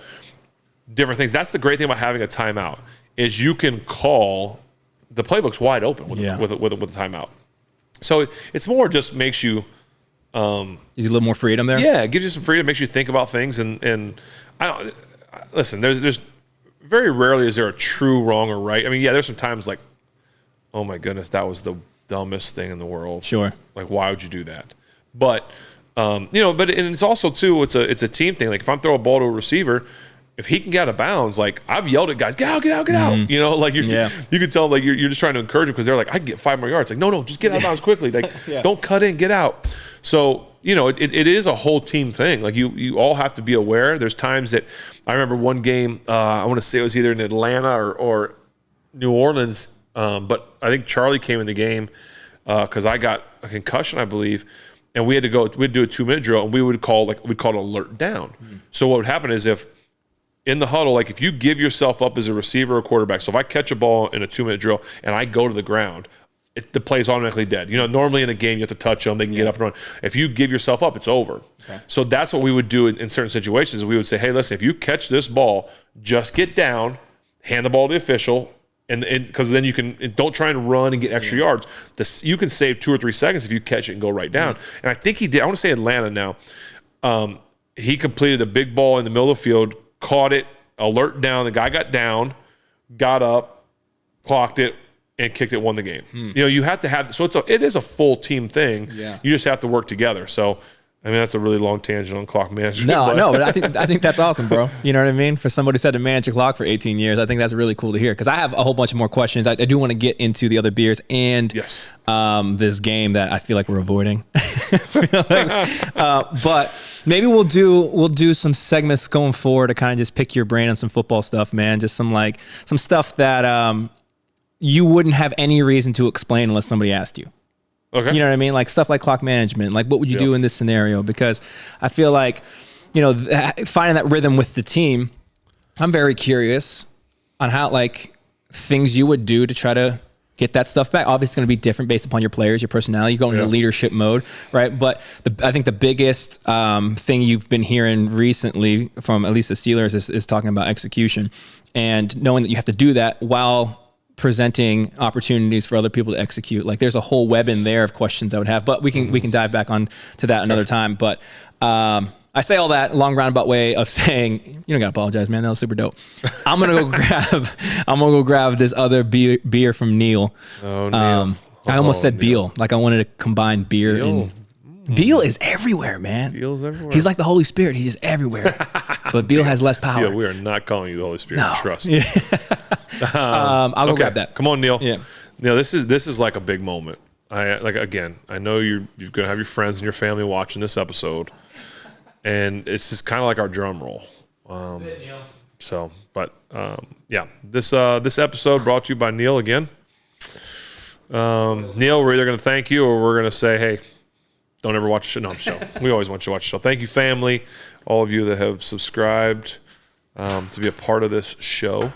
different things. That's the great thing about having a timeout is you can call. The playbook's wide open with a timeout. So it's more just makes you – is a little more freedom there? Yeah, it gives you some freedom, makes you think about things, and I don't listen. There's very rarely is there a true wrong or right. I mean, yeah, there's some times like, oh my goodness, that was the dumbest thing in the world. Sure. Like, why would you do that? But but it's also too, it's a team thing. Like if I'm throwing a ball to a receiver, if he can get out of bounds, like I've yelled at guys, get out. Like you can tell like you're just trying to encourage them because they're like, I can get 5 more yards. Like no, just get out of bounds quickly. Like don't cut in, get out. So it is a whole team thing. Like you all have to be aware. There's times that I remember one game. I want to say it was either in Atlanta or New Orleans, but I think Charlie came in the game because I got a concussion, I believe. And we'd do a 2-minute drill, and we'd call it alert down. So what would happen is if in the huddle, like if you give yourself up as a receiver or quarterback, so if I catch a ball in a 2-minute drill and I go to the ground, the play's automatically dead. Normally in a game you have to touch them, they can get up and run. If you give yourself up, it's over. Okay. So that's what we would do in certain situations. We would say, hey, listen, if you catch this ball, just get down, hand the ball to the official, and because then you can don't try and run and get extra yards. You can save 2 or 3 seconds if you catch it and go right down. And I think he did. I want to say Atlanta now. He completed a big ball in the middle of the field, caught it, alert down. The guy got down, got up, clocked it, and kicked it, won the game. You have to have. So it is a full team thing. Yeah. You just have to work together. So. I mean, that's a really long tangent on clock management. But I think that's awesome, bro. You know what I mean? For somebody who said to manage a clock for 18 years, I think that's really cool to hear. Because I have a whole bunch of more questions. I do want to get into the other beers and this game that I feel like we're avoiding. But maybe we'll do some segments going forward to kind of just pick your brain on some football stuff, man. Just some stuff that you wouldn't have any reason to explain unless somebody asked you. Okay. You know what I mean? Like stuff like clock management. Like what would you do in this scenario? Because I feel like, finding that rhythm with the team, I'm very curious on how like things you would do to try to get that stuff back. Obviously it's going to be different based upon your players, your personality. You go into leadership mode, right? But I think the biggest thing you've been hearing recently from at least the Steelers is talking about execution and knowing that you have to do that while presenting opportunities for other people to execute. Like there's a whole web in there of questions I would have, but we can dive back on to that another time. But I say all that long roundabout way of saying, you don't gotta apologize, man. That was super dope. I'm gonna go grab this other beer from Neil. Oh, Neil. I almost said Neil. Beal. Like I wanted to combine beer and Beal is everywhere, man. Beal's everywhere. He's like the Holy Spirit. He's just everywhere. But Beal has less power. Yeah, we are not calling you the Holy Spirit. No. Trust me. I'll go grab that. Come on, Neil. Yeah. Neil, this is like a big moment. I know you're gonna have your friends and your family watching this episode, and it's just kind of like our drum roll. This episode brought to you by Neil again. Neil, we're either gonna thank you or we're gonna say, hey, don't ever watch the show. No, I'm just joking. We always want you to watch the show. Thank you, family, all of you that have subscribed to be a part of this show.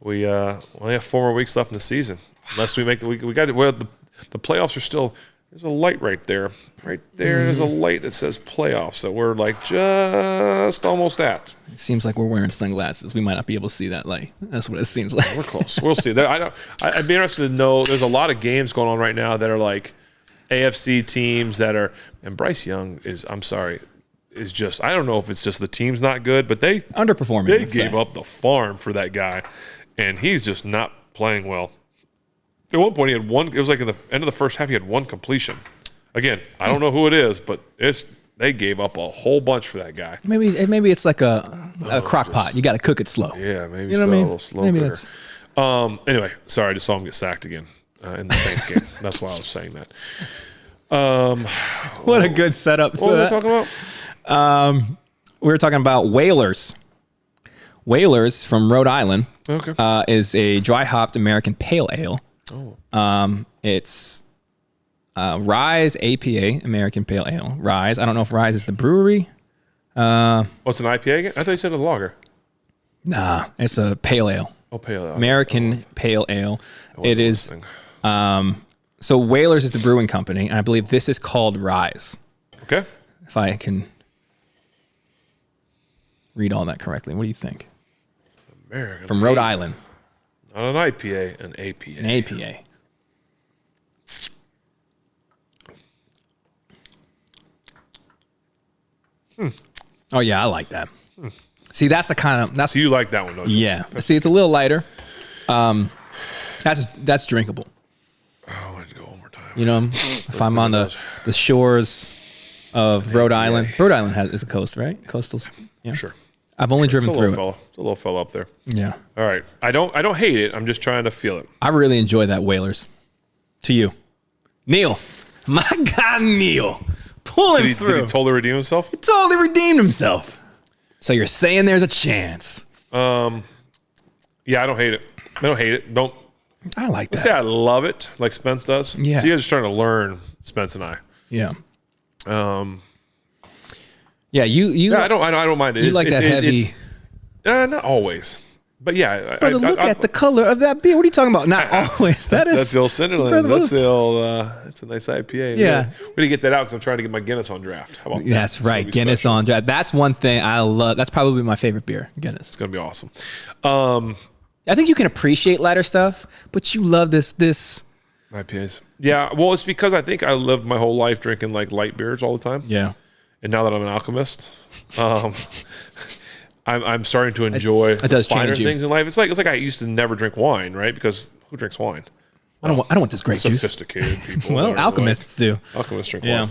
We only have 4 more weeks left in the season. Unless we make we got it. Well, the playoffs are still. There's a light right there. Right there is a light that says playoffs that we're like just almost at. It seems like we're wearing sunglasses. We might not be able to see that light. That's what it seems like. We're close. We'll see. I'd be interested to know. There's a lot of games going on right now that are like AFC teams that are. And Bryce Young is. I'm sorry. Is just. I don't know if it's just the team's not good, but they underperforming. They gave up the farm for that guy, and he's just not playing well. At one point, he had one. It was like in the end of the first half, he had one completion. Again, I don't know who it is, but they gave up a whole bunch for that guy. Maybe it's like a crock pot. You got to cook it slow. Yeah, maybe you know so. What I mean? Slow maybe cooker. that's. Anyway, sorry, I just saw him get sacked again in the Saints game. That's why I was saying that. What a good setup. What were we talking about? We were talking about Whalers. Whalers from Rhode Island. Okay. Is a dry hopped American pale ale. Oh. It's Rise A.P.A. American Pale Ale. Rise. I don't know if Rise is the brewery. What's an IPA again? I thought you said it was lager. Nah, it's a pale ale. Oh, pale ale. American Pale Ale. It is. So Whalers is the brewing company, and I believe this is called Rise. Okay. If I can read all that correctly, what do you think? American From Rhode Island. Not an IPA, an A.P.A. An A.P.A. Oh yeah, I like that. See, that's the kind of So you like that one, don't you? yeah. See, it's a little lighter. That's drinkable. Oh, I wanted to go one more time. You know, if I'm on the shores of Rhode Island. Rhode Island is a coast, right? Coastals. Yeah. Sure. I've only driven through it. It's a little fella up there. Yeah. All right. I don't hate it. I'm just trying to feel it. I really enjoy that Whalers. To you. Neil. My guy Neil. Pulling through. Did he totally redeem himself? He totally redeemed himself. So you're saying there's a chance. Yeah, I don't hate it. I don't hate it. Don't I like that. say I love it like Spence does. Yeah. So you guys are starting to learn, Spence and I. Yeah. Yeah, you I don't mind it. You like that heavy. Not always. But yeah. Brother, look at the color of that beer. What are you talking about? Not always. That's the old Cinderland. That's the old, it's a nice IPA. Yeah. We need to get that out because I'm trying to get my Guinness on draft. How about that? That's right. Guinness on draft. That's one thing I love. That's probably my favorite beer, Guinness. It's going to be awesome. I think you can appreciate lighter stuff, but you love this. IPAs. Yeah. Well, it's because I think I lived my whole life drinking like light beers all the time. Yeah. And now that I'm an alchemist, I'm starting to enjoy the finer things in life. It's like I used to never drink wine, right? Because who drinks wine? I don't want this grape juice. Sophisticated people. Well, alchemists do. Alchemists drink wine.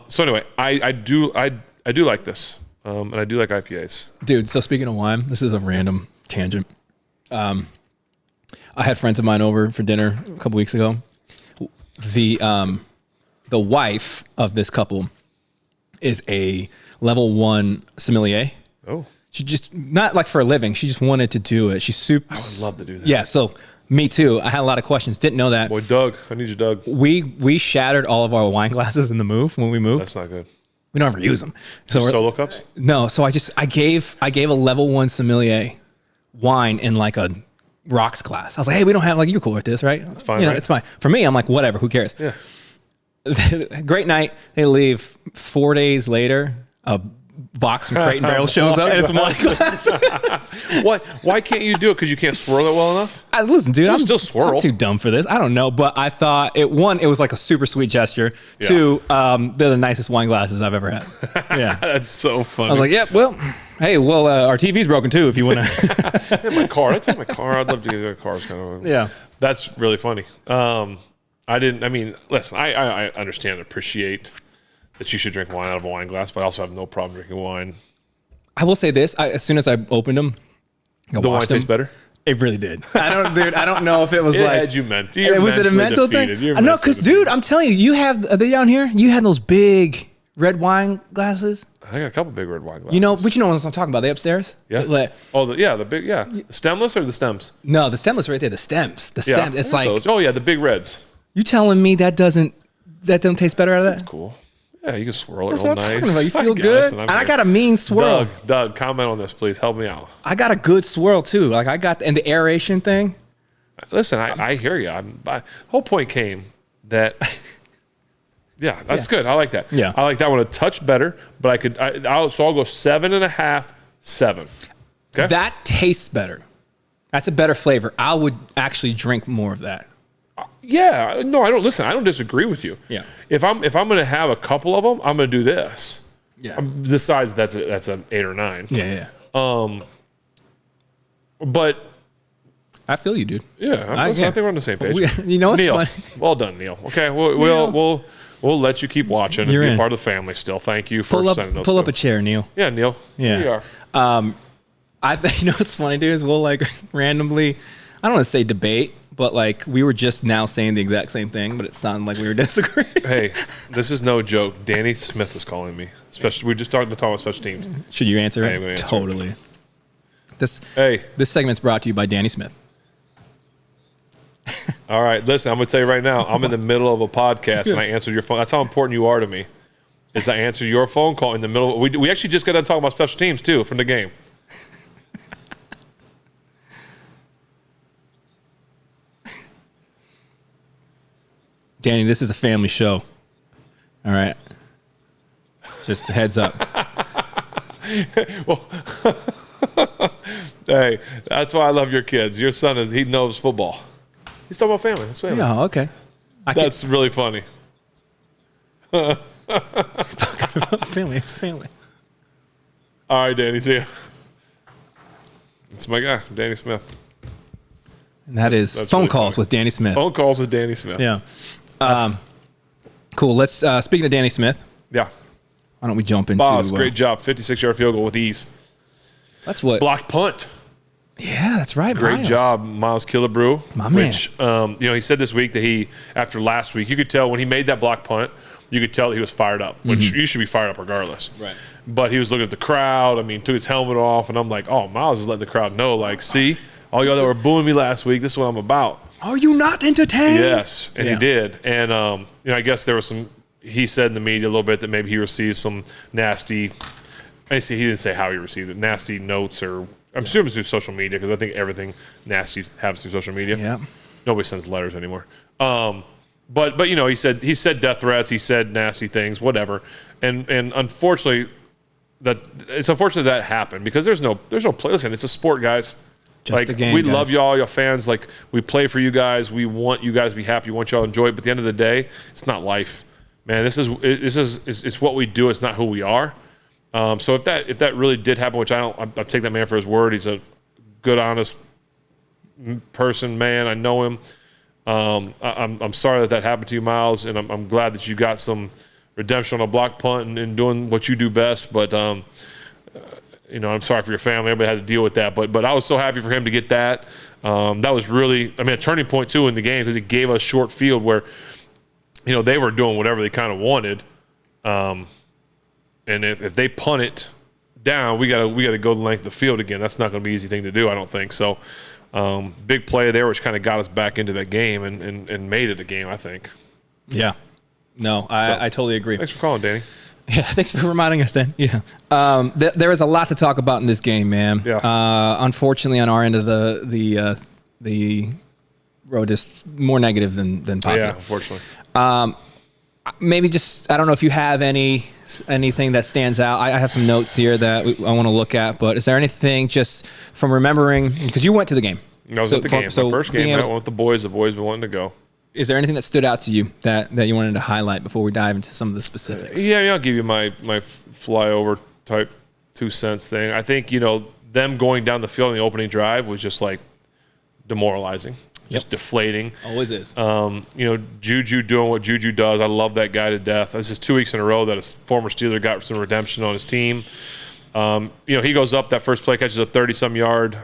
So anyway, I do like this, and I do like IPAs. Dude, so speaking of wine, this is a random tangent. I had friends of mine over for dinner a couple weeks ago. The wife of this couple is a level 1 sommelier. Oh. She just, not like for a living, she just wanted to do it. She's super. I would love to do that. Yeah, so me too. I had a lot of questions. Didn't know that. Boy, Doug. I need you, Doug. We shattered all of our wine glasses in the move when we moved. That's not good. We don't ever use them. So solo cups? No. So I gave a level 1 sommelier wine in like a rocks glass. I was like, hey, we don't have, like, you're cool with this, right? It's fine. You know, right? it's fine. For me, I'm like, whatever, who cares? Yeah. Great night. They leave 4 days later. A box from Crate and Barrel shows up, and it's wine glass. Why can't you do it? Because you can't swirl it well enough? Listen, dude, I'm still swirl. I'm too dumb for this. I don't know, but I thought it was like a super sweet gesture. Yeah. 2, they're the nicest wine glasses I've ever had. Yeah, That's so funny. I was like, yeah, well, hey, our TV's broken too. If you want to, my car. That's my car. I'd love to get a car. Kind of. Yeah, that's really funny. Listen, I understand and appreciate that you should drink wine out of a wine glass, but I also have no problem drinking wine. I will say this: as soon as I opened them, the wine tastes better. It really did. I don't know if it was like. Had you meant? Was it a mental thing? I know, because dude, I'm telling you, are they down here? You had those big red wine glasses. I got a couple big red wine glasses. You know what I'm talking about? They upstairs. Yeah. Like, the big. Yeah. The stemless or the stems? No, the stemless right there. The stems. The stems. It's like those. Oh yeah, the big reds. You telling me that doesn't That don't taste better out of that? That's cool. Yeah, you can swirl it That's real what I'm nice. talking about. You feel good? And I got a mean swirl. Doug, comment on this, please. Help me out. I got a good swirl, too. Like, I got, and the aeration thing. Listen, I hear you. The whole point came that, yeah, that's good. I like that. Yeah. I like that one a touch better, but I'll go 7.5, 7. Okay? That tastes better. That's a better flavor. I would actually drink more of that. Yeah. No, I don't. Listen, I don't disagree with you. Yeah. If I'm going to have a couple of them, I'm going to do this. Yeah. Besides, that's an 8 or 9. Yeah. But I feel you, dude. yeah, I think we're on the same page. You know, it's Neil, funny. well done, Neil. Okay, we'll let you keep watching and You're be in. a part of the family still. Thank you for sending those. Pull up to a chair, Neil. Yeah, Neil. Yeah. Here you are. I think, you know what's funny, dude, is we'll like randomly, I don't want to say debate, but like we were just now saying the exact same thing, but it sounded like we were disagreeing. Hey, this is no joke. Danny Smith is calling me. We just started to talk about special teams. Should you answer Hey, it? I'm gonna answer Totally. This segment's brought to you by Danny Smith. All right, listen, I'm going to tell you right now, I'm in the middle of a podcast and I answered your phone. That's how important you are to me, is I answered your phone call in the middle. We actually just got done talking about special teams, too, from the game. Danny, this is a family show. All right. Just a heads up. Well, hey, that's why I love your kids. Your son, he knows football. He's talking about family. That's family. Yeah, okay. That's really funny. He's talking about family. It's family. All right, Danny, see ya. It's my guy, Danny Smith. And that's phone really calls funny. with Danny Smith. Phone calls with Danny Smith. Yeah. Cool. Let's, speaking of Danny Smith, Yeah. why don't we jump into... Boss, great job. 56-yard field goal with ease. That's what... Blocked punt. Yeah, that's right. Great Miles. job, Miles Killebrew. My man. Which, he said this week that after last week, you could tell when he made that block punt, you could tell he was fired up, which you should be fired up regardless. Right. But he was looking at the crowd. I mean, took his helmet off, and I'm like, oh, Miles is letting the crowd know, like, see, all y'all that were booing me last week, this is what I'm about. Are you not entertained? Yes, and he did. And, I guess there was some, he said in the media a little bit that maybe he received some nasty, he didn't say how he received it, nasty notes or, I'm assuming it's through social media because I think everything nasty happens through social media. Yeah. Nobody sends letters anymore. But he said death threats, he said nasty things, whatever. And unfortunately, it's unfortunate that happened because there's no play. Listen, it's a sport, guys. Just a game, we guys. love y'all, your fans. Like, we play for you guys. We want you guys to be happy. We want y'all to enjoy it. But at the end of the day, it's not life, man. It's what we do. It's not who we are. So if that really did happen, which I take that man for his word. He's a good, honest person, man. I know him. I'm sorry that happened to you, Miles, and I'm glad that you got some redemption on a block punt and doing what you do best. But I'm sorry for your family. Everybody had to deal with that. But I was so happy for him to get that. That was really, a turning point too in the game because it gave us short field where, they were doing whatever they kind of wanted. And if they punt it down, we gotta go the length of the field again. That's not going to be an easy thing to do, I don't think. So, big play there, which kind of got us back into that game and made it a game, I think. Yeah. No, I totally agree. Thanks for calling, Danny. Yeah, thanks for reminding us, Dan. Yeah. There is a lot to talk about in this game, man. Yeah. Unfortunately, on our end of the road, is more negative than positive. Yeah, unfortunately. Maybe just, I don't know if you have anything that stands out. I have some notes here that I want to look at, but is there anything just from remembering, because you went to the game. I was at the game. My first game, I went with the boys. The boys been wanting to go. Is there anything that stood out to you that you wanted to highlight before we dive into some of the specifics? Yeah, I'll give you my flyover type 2 cents thing. I think, them going down the field in the opening drive was just like demoralizing. Just deflating. Always is. Juju doing what Juju does. I love that guy to death. This is 2 weeks in a row that a former Steeler got some redemption on his team. He goes up, that first play catches a 30-some yard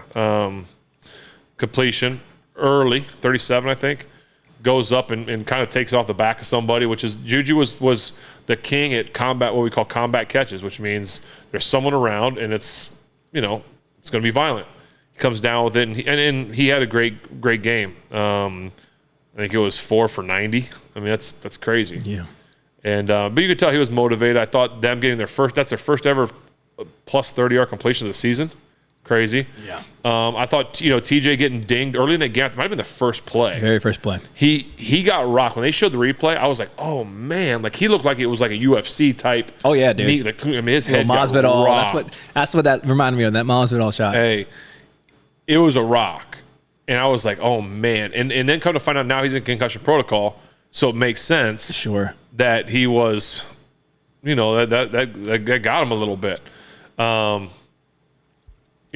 completion early, 37, I think. Goes up and kind of takes it off the back of somebody, which is Juju was the king at combat, what we call combat catches, which means there's someone around and it's going to be violent. Comes down with it, and he had a great game. I think it was 4 for 90. I mean, that's crazy. Yeah. And but you could tell he was motivated. I thought them getting that's their first ever plus 30-yard completion of the season. Crazy. Yeah. I thought, TJ getting dinged early in the game. It might have been the first play. Very first play. He got rocked. When they showed the replay, I was like, oh, man. Like, he looked like it was like a UFC type. Oh, yeah, dude. Knee. Like, I mean, his head got Masvidal. rocked. That's what that reminded me of, that Masvidal shot. Hey, it was a rock. And I was like, oh, man. And then come to find out now he's in concussion protocol. So it makes sense. Sure. That he was, that got him a little bit.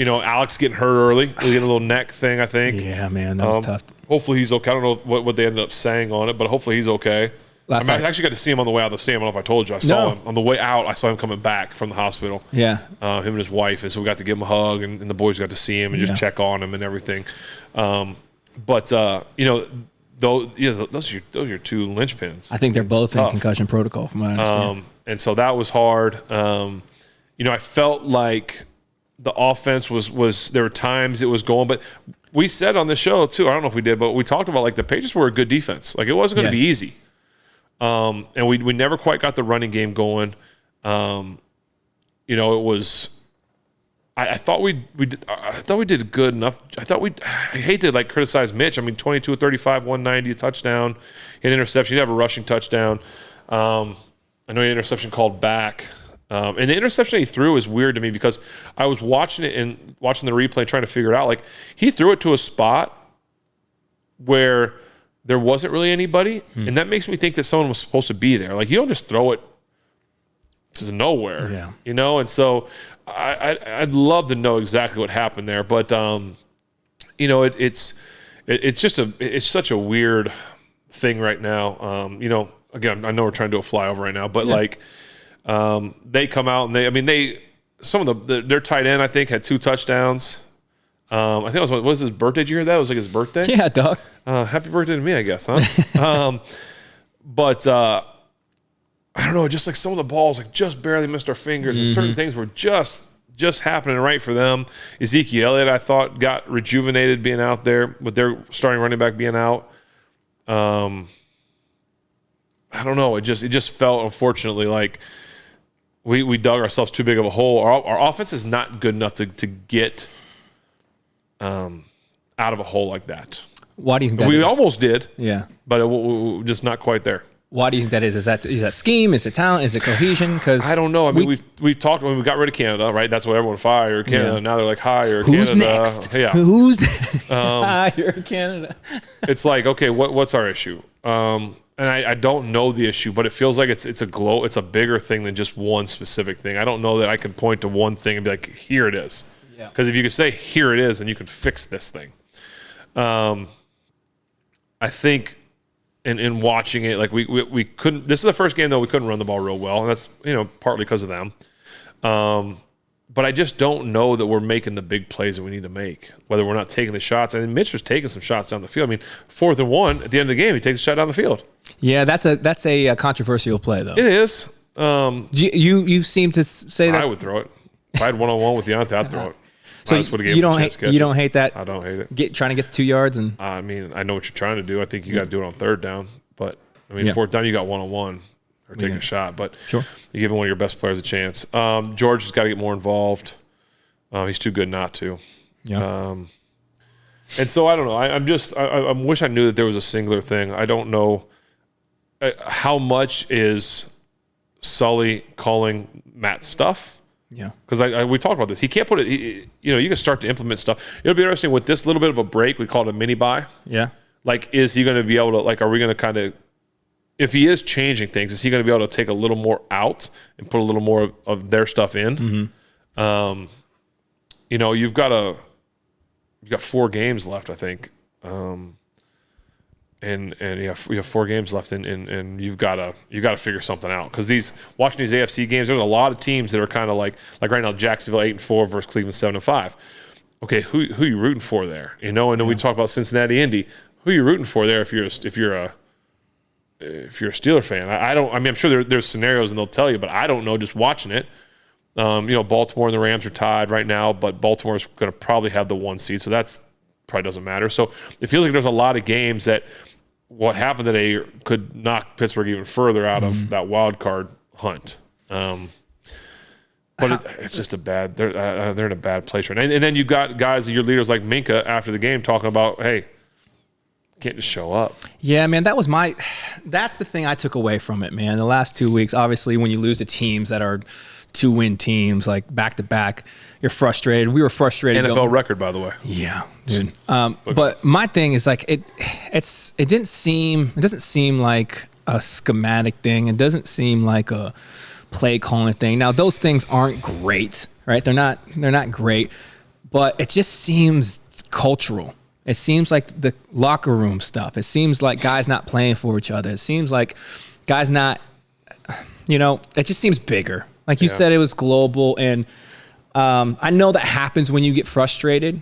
Alex getting hurt early, getting a little neck thing, I think. Yeah, man, that was tough. Hopefully he's okay. I don't know what they ended up saying on it, but hopefully he's okay. I actually got to see him on the way out of the stadium. I don't know if I told you. I saw him on the way out. I saw him coming back from the hospital. Yeah. Him and his wife, and so we got to give him a hug, and the boys got to see him and just check on him and everything. Those are your two linchpins. I think they're both in concussion protocol, from what I understand. And so that was hard. I felt like the offense was there were times it was going, but we said on the show too, I don't know if we did, but we talked about like the Patriots were a good defense. Like it wasn't going to be easy. And we never quite got the running game going. It was I thought we did good enough. I hate to like criticize Mitch. I mean 22 of 35, 190, a touchdown, an interception. He'd have a rushing touchdown. I know he had an interception called back. And the interception he threw is weird to me because I was watching it and watching the replay trying to figure it out. Like, he threw it to a spot where there wasn't really anybody, and that makes me think that someone was supposed to be there. Like, you don't just throw it to nowhere, And so I'd love to know exactly what happened there. But, it's such a weird thing right now. Again, I know we're trying to do a flyover right now, but they come out and their tight end I think had 2 touchdowns. I think it was his birthday. Did you hear that? It was like his birthday. Yeah, dog. Happy birthday to me, I guess, huh? But I don't know. Just like some of the balls, like just barely missed our fingers, and certain things were just happening right for them. Ezekiel Elliott, I thought, got rejuvenated being out there with their starting running back being out. I don't know. It just felt, unfortunately, like we dug ourselves too big of a hole. Our offense is not good enough to get out of a hole like that. Why do you think that we is? almost did? Yeah, but we're just not quite there. Why do you think that is? Is that scheme? Is it talent? Is it cohesion? Because I don't know. I mean, we've talked when we got rid of Canada, right? That's what everyone fired Canada. Yeah. Now they're like hire Who's Canada. Next? Yeah. Who's next? Hire Canada. It's like, okay, what's our issue? And I don't know the issue, but it feels like it's a bigger thing than just one specific thing. I don't know that I can point to one thing and be like, here it is. Because if you could say here it is, then you can fix this thing. I think in watching it, like we couldn't. This is the first game though we couldn't run the ball real well, and that's partly because of them. But I just don't know that we're making the big plays that we need to make. Whether we're not taking the shots, and Mitch was taking some shots down the field. I mean, 4th and 1 at the end of the game, he takes a shot down the field. Yeah, that's a controversial play though. It is. You seem to say that I would throw it. If I had 1-on-1 with Deontay, I'd throw it. So you don't hate that? I don't hate it. Trying to get to 2 yards and. I mean, I know what you're trying to do. I think you got to do it on 3rd down, but I mean, 4th down you got 1-on-1 or taking a shot, but sure, you're giving one of your best players a chance. George has got to get more involved. He's too good not to. Yeah. And so I don't know. I wish I knew that there was a singular thing. I don't know how much is Sully calling Matt stuff. Yeah, because we talked about this. He can't put it. You can start to implement stuff. It'll be interesting with this little bit of a break. We call it a mini bye. Yeah. Like, is he going to be able to? Like, are we going to kind of? If he is changing things, is he going to be able to take a little more out and put a little more of their stuff in? Mm-hmm. You've got 4 games left, I think. And you have 4 games left, and you've got to figure something out, because watching these AFC games, there's a lot of teams that are kind of like right now Jacksonville 8-4 versus Cleveland 7-5. Okay, who are you rooting for there? And then we talk about Cincinnati, Indy. Who are you rooting for there if you're a Steeler fan? I'm sure there's scenarios and they'll tell you, but I don't know just watching it. Baltimore and the Rams are tied right now, but Baltimore's going to probably have the 1 seed, so that's probably doesn't matter. So it feels like there's a lot of games that what happened today could knock Pittsburgh even further out of that wild card hunt. But it's just a bad. They're in a bad place right now. And then you got guys, your leaders like Minka after the game talking about, hey, can't just show up. Yeah, man, that's the thing I took away from it, man. The last 2 weeks, obviously, when you lose to teams that are 2-win teams, like back to back, you're frustrated. We were frustrated. NFL record, by the way. Yeah, dude. But my thing is like it doesn't seem like a schematic thing. It doesn't seem like a play calling thing. Now those things aren't great, right? They're not great, but it just seems cultural. It seems like the locker room stuff. It seems like guys not playing for each other. It seems like guys not, it just seems bigger. Like you said, it was global. And I know that happens when you get frustrated,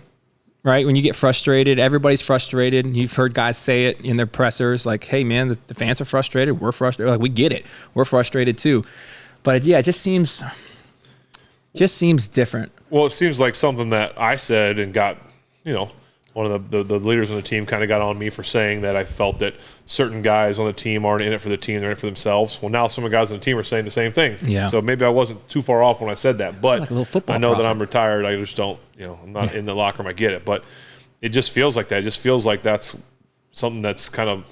right? When you get frustrated, everybody's frustrated. You've heard guys say it in their pressers, like, hey, man, the fans are frustrated. We're frustrated. Like, we get it. We're frustrated too. But yeah, it just seems different. Well, it seems like something that I said and got, one of the leaders on the team kind of got on me for saying that I felt that certain guys on the team aren't in it for the team, they're in it for themselves. Well, now some of the guys on the team are saying the same thing. Yeah. So maybe I wasn't too far off when I said that. But like a little football I know prophet. that I'm retired. I just don't, I'm not in the locker room. I get it. But it just feels like that. It just feels like that's something that's kind of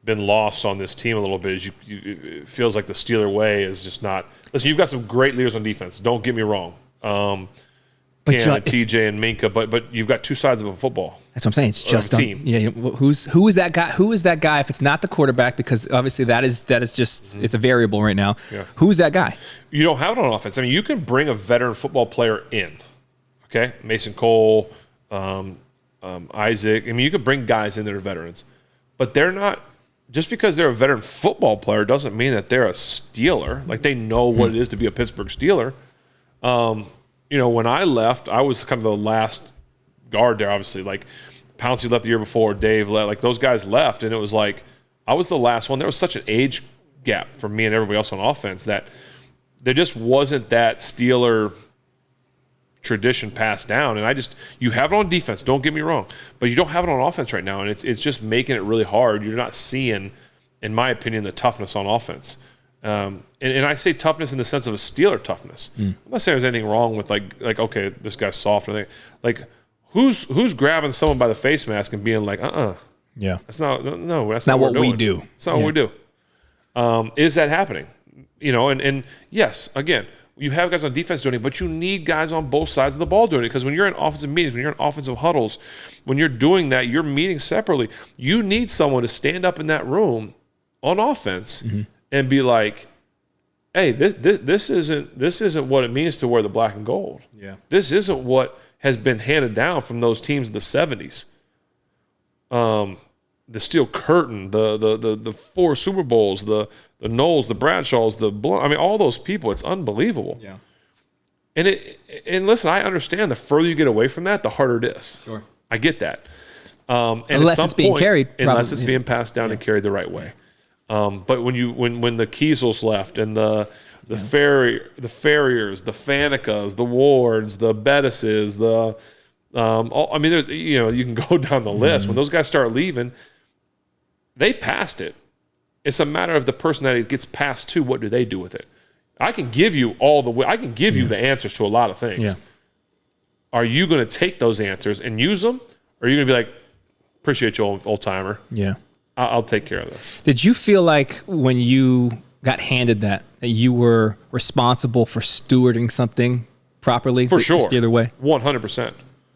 been lost on this team a little bit. It feels like the Steeler way is just not – listen, you've got some great leaders on defense. Don't get me wrong. Cam and TJ and Minka, but you've got two sides of a football. That's what I'm saying. It's just a team. Yeah. Who is that guy? Who is that guy? If it's not the quarterback, because obviously that is just it's a variable right now. Yeah. Who's that guy? You don't have it on offense. I mean, you can bring a veteran football player in. Okay, Mason Cole, Isaac. I mean, you can bring guys in that are veterans, but they're not. Just because they're a veteran football player doesn't mean that they're a Steeler. Like they know what it is to be a Pittsburgh Steeler. When I left, I was kind of the last guard there, obviously. Like, Pouncey left the year before, Dave left. Like, those guys left, and it was like I was the last one. There was such an age gap for me and everybody else on offense that there just wasn't that Steeler tradition passed down. And you have it on defense, don't get me wrong, but you don't have it on offense right now, and it's just making it really hard. You're not seeing, in my opinion, the toughness on offense. And I say toughness in the sense of a Steeler toughness. I'm not saying there's anything wrong with like okay, this guy's soft or anything. Like who's grabbing someone by the face mask and being like, yeah, that's not that's not what we doing. do. It's not what we do. Is that happening? And yes, again, you have guys on defense doing it, but you need guys on both sides of the ball doing it, because when you're in offensive meetings, when you're in offensive huddles, when you're doing that, you're meeting separately. You need someone to stand up in that room on offense and be like, hey, this isn't what it means to wear the black and gold. Yeah. This isn't what has been handed down from those teams in the 70s. The Steel Curtain, the 4 Super Bowls, the Knowles, the Bradshaws, all those people, it's unbelievable. Yeah. And listen, I understand the further you get away from that, the harder it is. Sure. I get that. And unless it's being carried. Unless it's being passed down and carried the right way. But when the Kiesels left and the Farriers, the Fanekas, the Wards, the Bettises, you can go down the list. When those guys start leaving, they passed it. It's a matter of the person that it gets passed to. What do they do with it? I can give you you the answers to a lot of things. Yeah. Are you going to take those answers and use them, or are you going to be like, appreciate you, old timer? Yeah. I'll take care of this. Did you feel like when you got handed that you were responsible for stewarding something properly? For sure. The other way? 100%.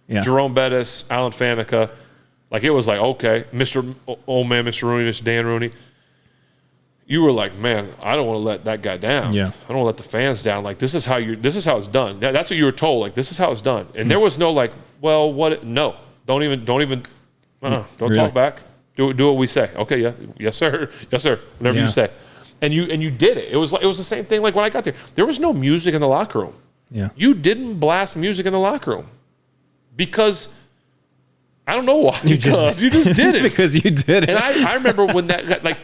Yeah. Jerome Bettis, Alan Faneca. Like, it was like, okay, Mr. Old Man, Mr. Rooney, Mr. Dan Rooney. You were like, man, I don't want to let that guy down. Yeah. I don't want to let the fans down. Like, this is how it's done. That's what you were told. Like, this is how it's done. And there was no like, well, no. Don't even Really? talk back. Do what we say. Okay, yeah, yes sir, whatever you say, and you did it. It was the same thing. Like when I got there, there was no music in the locker room. Yeah, you didn't blast music in the locker room because I don't know why. You just did it because you did it. And I remember when that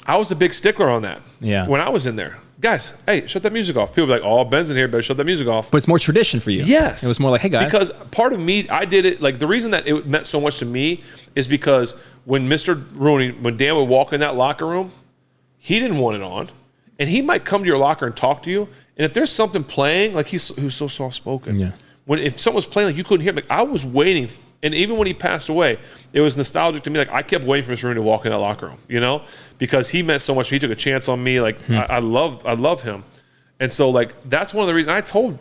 I was a big stickler on that. Yeah, when I was in there, guys, hey, shut that music off. People be like, oh, Ben's in here, better shut that music off. But it's more tradition for you. Yes. It was more like, hey, guys. Because part of me, I did it, like the reason that it meant so much to me is because when Mr. Rooney, when Dan would walk in that locker room, he didn't want it on. And he might come to your locker and talk to you. And if there's something playing, like he was so soft-spoken. Yeah. If something was playing, like you couldn't hear him, like I was waiting. And even when he passed away, it was nostalgic to me. Like I kept waiting for Mr. Rooney to walk in that locker room, you know, because he meant so much. He took a chance on me. Like I love him. And so like, that's one of the reasons I told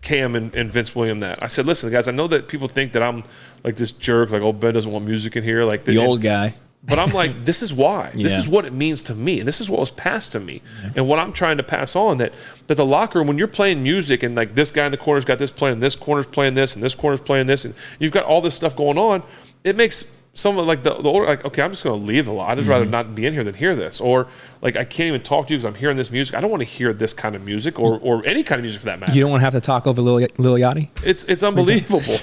Cam and Vince William that. I said, listen, guys, I know that people think that I'm like this jerk, like, oh, Ben doesn't want music in here. Like the old guy. But I'm like, this is why. Yeah. This is what it means to me. And this is what was passed to me. Yeah. And what I'm trying to pass on, that the locker room, when you're playing music and like this guy in the corner's got this playing, and this corner's playing this, and this corner's playing this, and you've got all this stuff going on, it makes someone like the older, like, okay, I'm just going to leave the lot. I'd just rather not be in here than hear this. Or like, I can't even talk to you because I'm hearing this music. I don't want to hear this kind of music or any kind of music for that matter. You don't want to have to talk over Lil Yachty? It's unbelievable.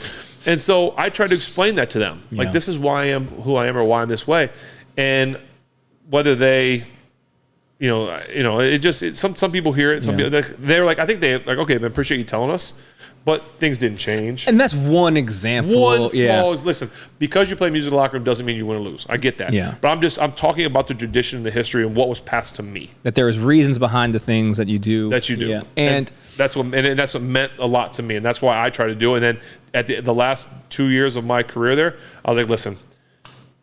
And so I tried to explain that to them. Like, Yeah. this is why I am who I am or why I'm this way. And whether they, some people hear it. Some people, they're like, I think they're like, okay, I appreciate you telling us, but things didn't change. And that's one example. One small, listen, because you play music in the locker room doesn't mean you win or lose. I get that. Yeah. But I'm talking about the tradition and the history and what was passed to me. That there is reasons behind the things that you do. Yeah. And that's what meant a lot to me. And that's why I try to do it. And then at the last 2 years of my career there, I was like, listen,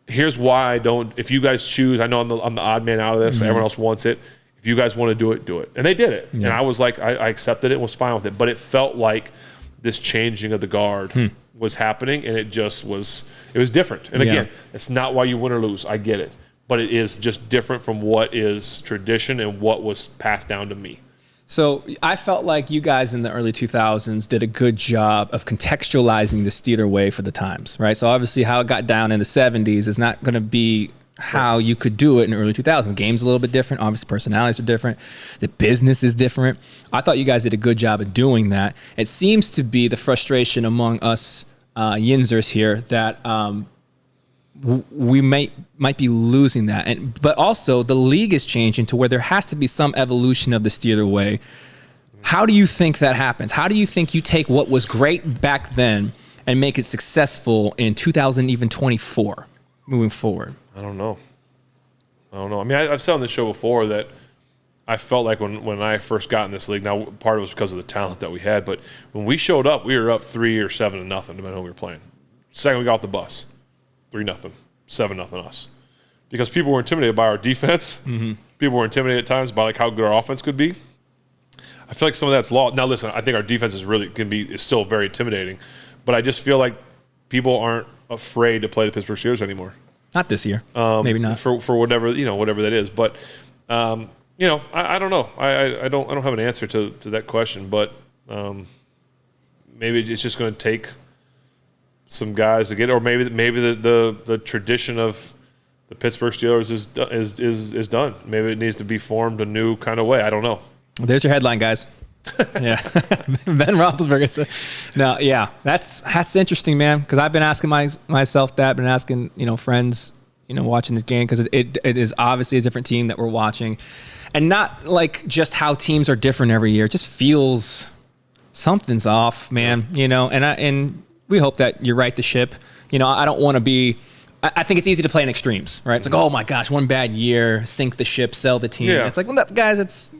here's why I don't. If you guys choose, I know I'm the odd man out of this. Everyone else wants it. If you guys want to do it, do it. And they did it. Yeah. And I was like, I accepted it and was fine with it. But it felt like this changing of the guard was happening, and it was different. And again, it's not why you win or lose. I get it. But it is just different from what is tradition and what was passed down to me. So I felt like you guys in the early 2000s did a good job of contextualizing the Steeler way for the times, right? So obviously how it got down in the 70s is not going to be how you could do it in the early 2000s. Game's a little bit different. Obviously personalities are different. The business is different. I thought you guys did a good job of doing that. It seems to be the frustration among us Yinzers here that we might be losing that, but also the league is changing to where there has to be some evolution of the Steeler way. How do you think that happens? How do you think you take what was great back then and make it successful in 2024 moving forward? I don't know. I mean, I've said on the show before that I felt like when I first got in this league, now part of it was because of the talent that we had, but when we showed up, we were up 3 or 7-0, depending on who we were playing. Second we got off the bus, 3-0, 7-0 us. Because people were intimidated by our defense. People were intimidated at times by like how good our offense could be. I feel like some of that's lost. Now listen, I think our defense is still very intimidating, but I just feel like people aren't afraid to play the Pittsburgh Steelers anymore. Not this year. Maybe not. For whatever that is. But I don't know. I don't have an answer to that question, but maybe it's just going to take some guys to get it, or maybe the tradition of the Pittsburgh Steelers is done. Maybe it needs to be formed a new kind of way. I don't know. There's your headline, guys. Yeah, Ben Roethlisberger said, "No, yeah, that's interesting, man. Because I've been asking myself that, been asking friends, watching this game because it is obviously a different team that we're watching, and not like just how teams are different every year. It just feels something's off, man. And we hope that you right the ship. I don't want to be. I think it's easy to play in extremes, right? It's like, oh my gosh, one bad year, sink the ship, sell the team. Yeah. It's like, well, guys, it's.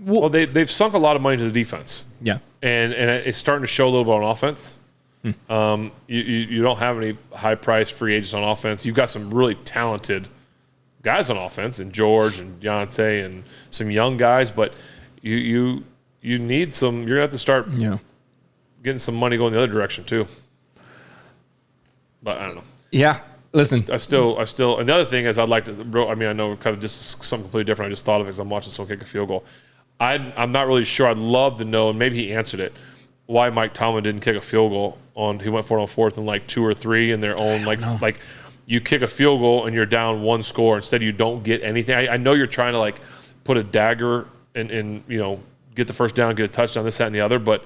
Well, they've sunk a lot of money to the defense. Yeah. And it's starting to show a little bit on offense. You don't have any high-priced free agents on offense. You've got some really talented guys on offense, and George and Deontay and some young guys, but you need some – you're going to have to start getting some money going the other direction too. But I don't know. Yeah. Listen. I still another thing is I'd like to – I mean, I know kind of just something completely different. I just thought of it because I'm watching someone kick a field goal. I'm not really sure. I'd love to know, and maybe he answered it, why Mike Tomlin didn't kick a field goal he went for it on fourth and like 2 or 3 in their own like you kick a field goal and you're down 1 score. Instead you don't get anything. I know you're trying to like put a dagger and get the first down, get a touchdown, this, that, and the other, but